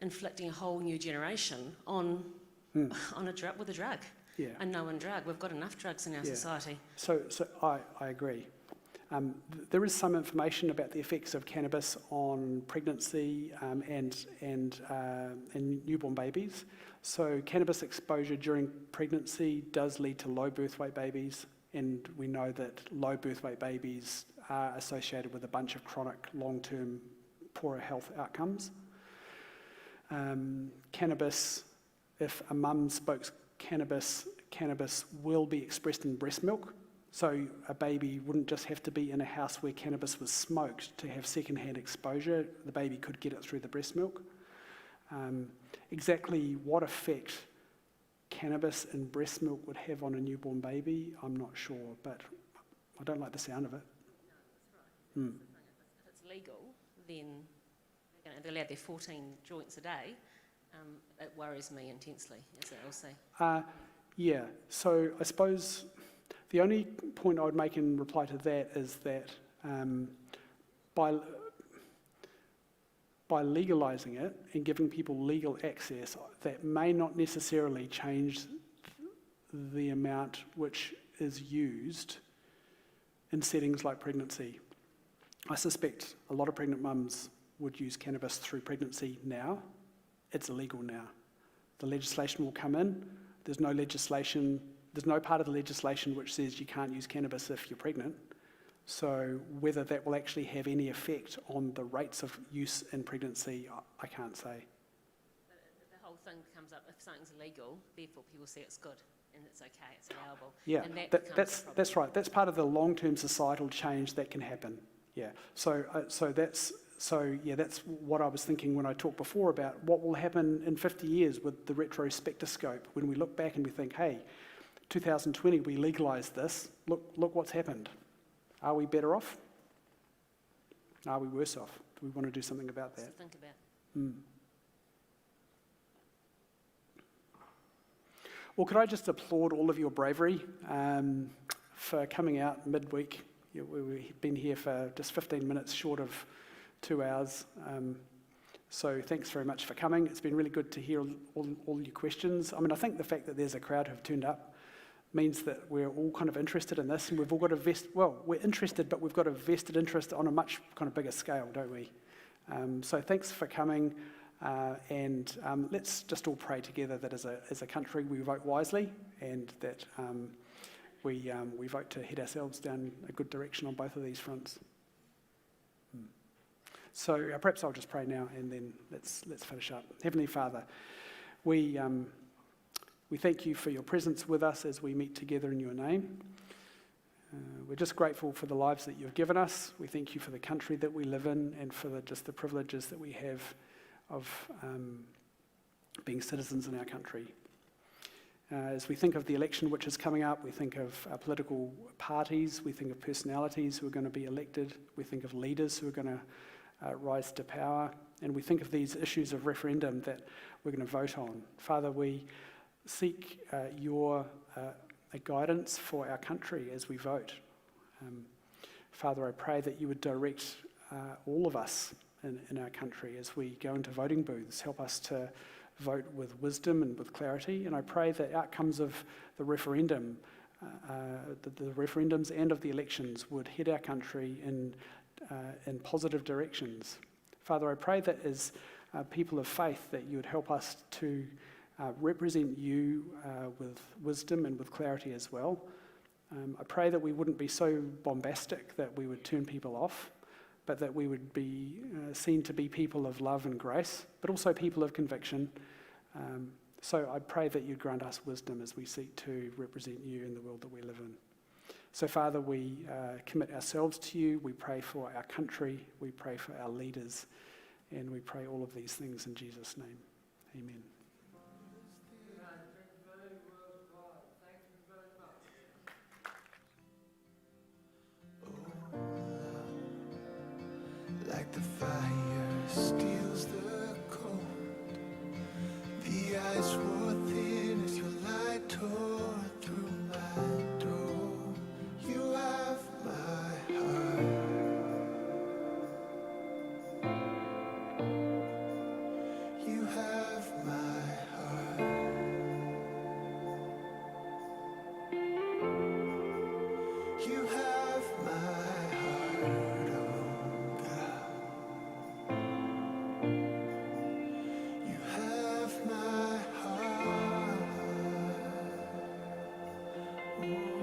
inflicting a whole new generation on a drug with a drug, a known drug. We've got enough drugs in our society. So I agree. There is some information about the effects of cannabis on pregnancy and newborn babies. So cannabis exposure during pregnancy does lead to low birth weight babies, and we know that low birth weight babies are associated with a bunch of chronic long-term poorer health outcomes. Cannabis, if a mum smokes cannabis will be expressed in breast milk. So a baby wouldn't just have to be in a house where cannabis was smoked to have secondhand exposure. The baby could get it through the breast milk. Exactly what effect cannabis in breast milk would have on a newborn baby, I'm not sure, but I don't like the sound of it. No, that's right. If it's legal, then they're allowed their 14 joints a day. It worries me intensely, as I'll say. Yeah, so I suppose the only point I would make in reply to that is that by legalising it and giving people legal access, that may not necessarily change the amount which is used in settings like pregnancy. I suspect a lot of pregnant mums would use cannabis through pregnancy now. It's illegal now. The legislation will come in. There's no part of the legislation which says you can't use cannabis if you're pregnant. So whether that will actually have any effect on the rates of use in pregnancy, I can't say. The whole thing comes up, if something's illegal, therefore people say it's good and it's okay, it's allowable. Yeah, and that's right. That's part of the long-term societal change that can happen. Yeah. So So yeah, that's what I was thinking when I talked before about what will happen in 50 years with the retrospectoscope. When we look back and we think, hey, 2020 we legalised this, look what's happened. Are we better off? Are we worse off? Do we want to do something about that? Think about. Well, could I just applaud all of your bravery for coming out midweek? We've been here for just 15 minutes short of 2 hours. So thanks very much for coming. It's been really good to hear all your questions. I mean, I think the fact that there's a crowd who've turned up means that we're all kind of interested in this, and we've all got we're interested, but we've got a vested interest on a much kind of bigger scale, don't we? So thanks for coming, and let's just all pray together that as a country we vote wisely, and that we vote to head ourselves down a good direction on both of these fronts. So perhaps I'll just pray now, and then let's finish up. Heavenly Father, we thank you for your presence with us as we meet together in your name. We're just grateful for the lives that you've given us. We thank you for the country that we live in, and for just the privileges that we have of being citizens in our country. As we think of the election which is coming up, we think of political parties, we think of personalities who are going to be elected, we think of leaders who are going to rise to power, and we think of these issues of referendum that we're going to vote on. Father, we seek your guidance for our country as we vote. Father, I pray that you would direct all of us in our country as we go into voting booths. Help us to vote with wisdom and with clarity. And I pray that outcomes of the referendum, the referendums and of the elections would head our country in positive directions. Father, I pray that as people of faith that you would help us to represent you with wisdom and with clarity as well. I pray that we wouldn't be so bombastic that we would turn people off, but that we would be seen to be people of love and grace, but also people of conviction. So I pray that you'd grant us wisdom as we seek to represent you in the world that we live in. So Father, we commit ourselves to you. We pray for our country. We pray for our leaders. And we pray all of these things in Jesus' name. Amen. Like the fire steals the cold, the ice wore thin as your light tore through my door. You have my heart. You have my heart. You have my heart, oh God. You have my heart. Oh.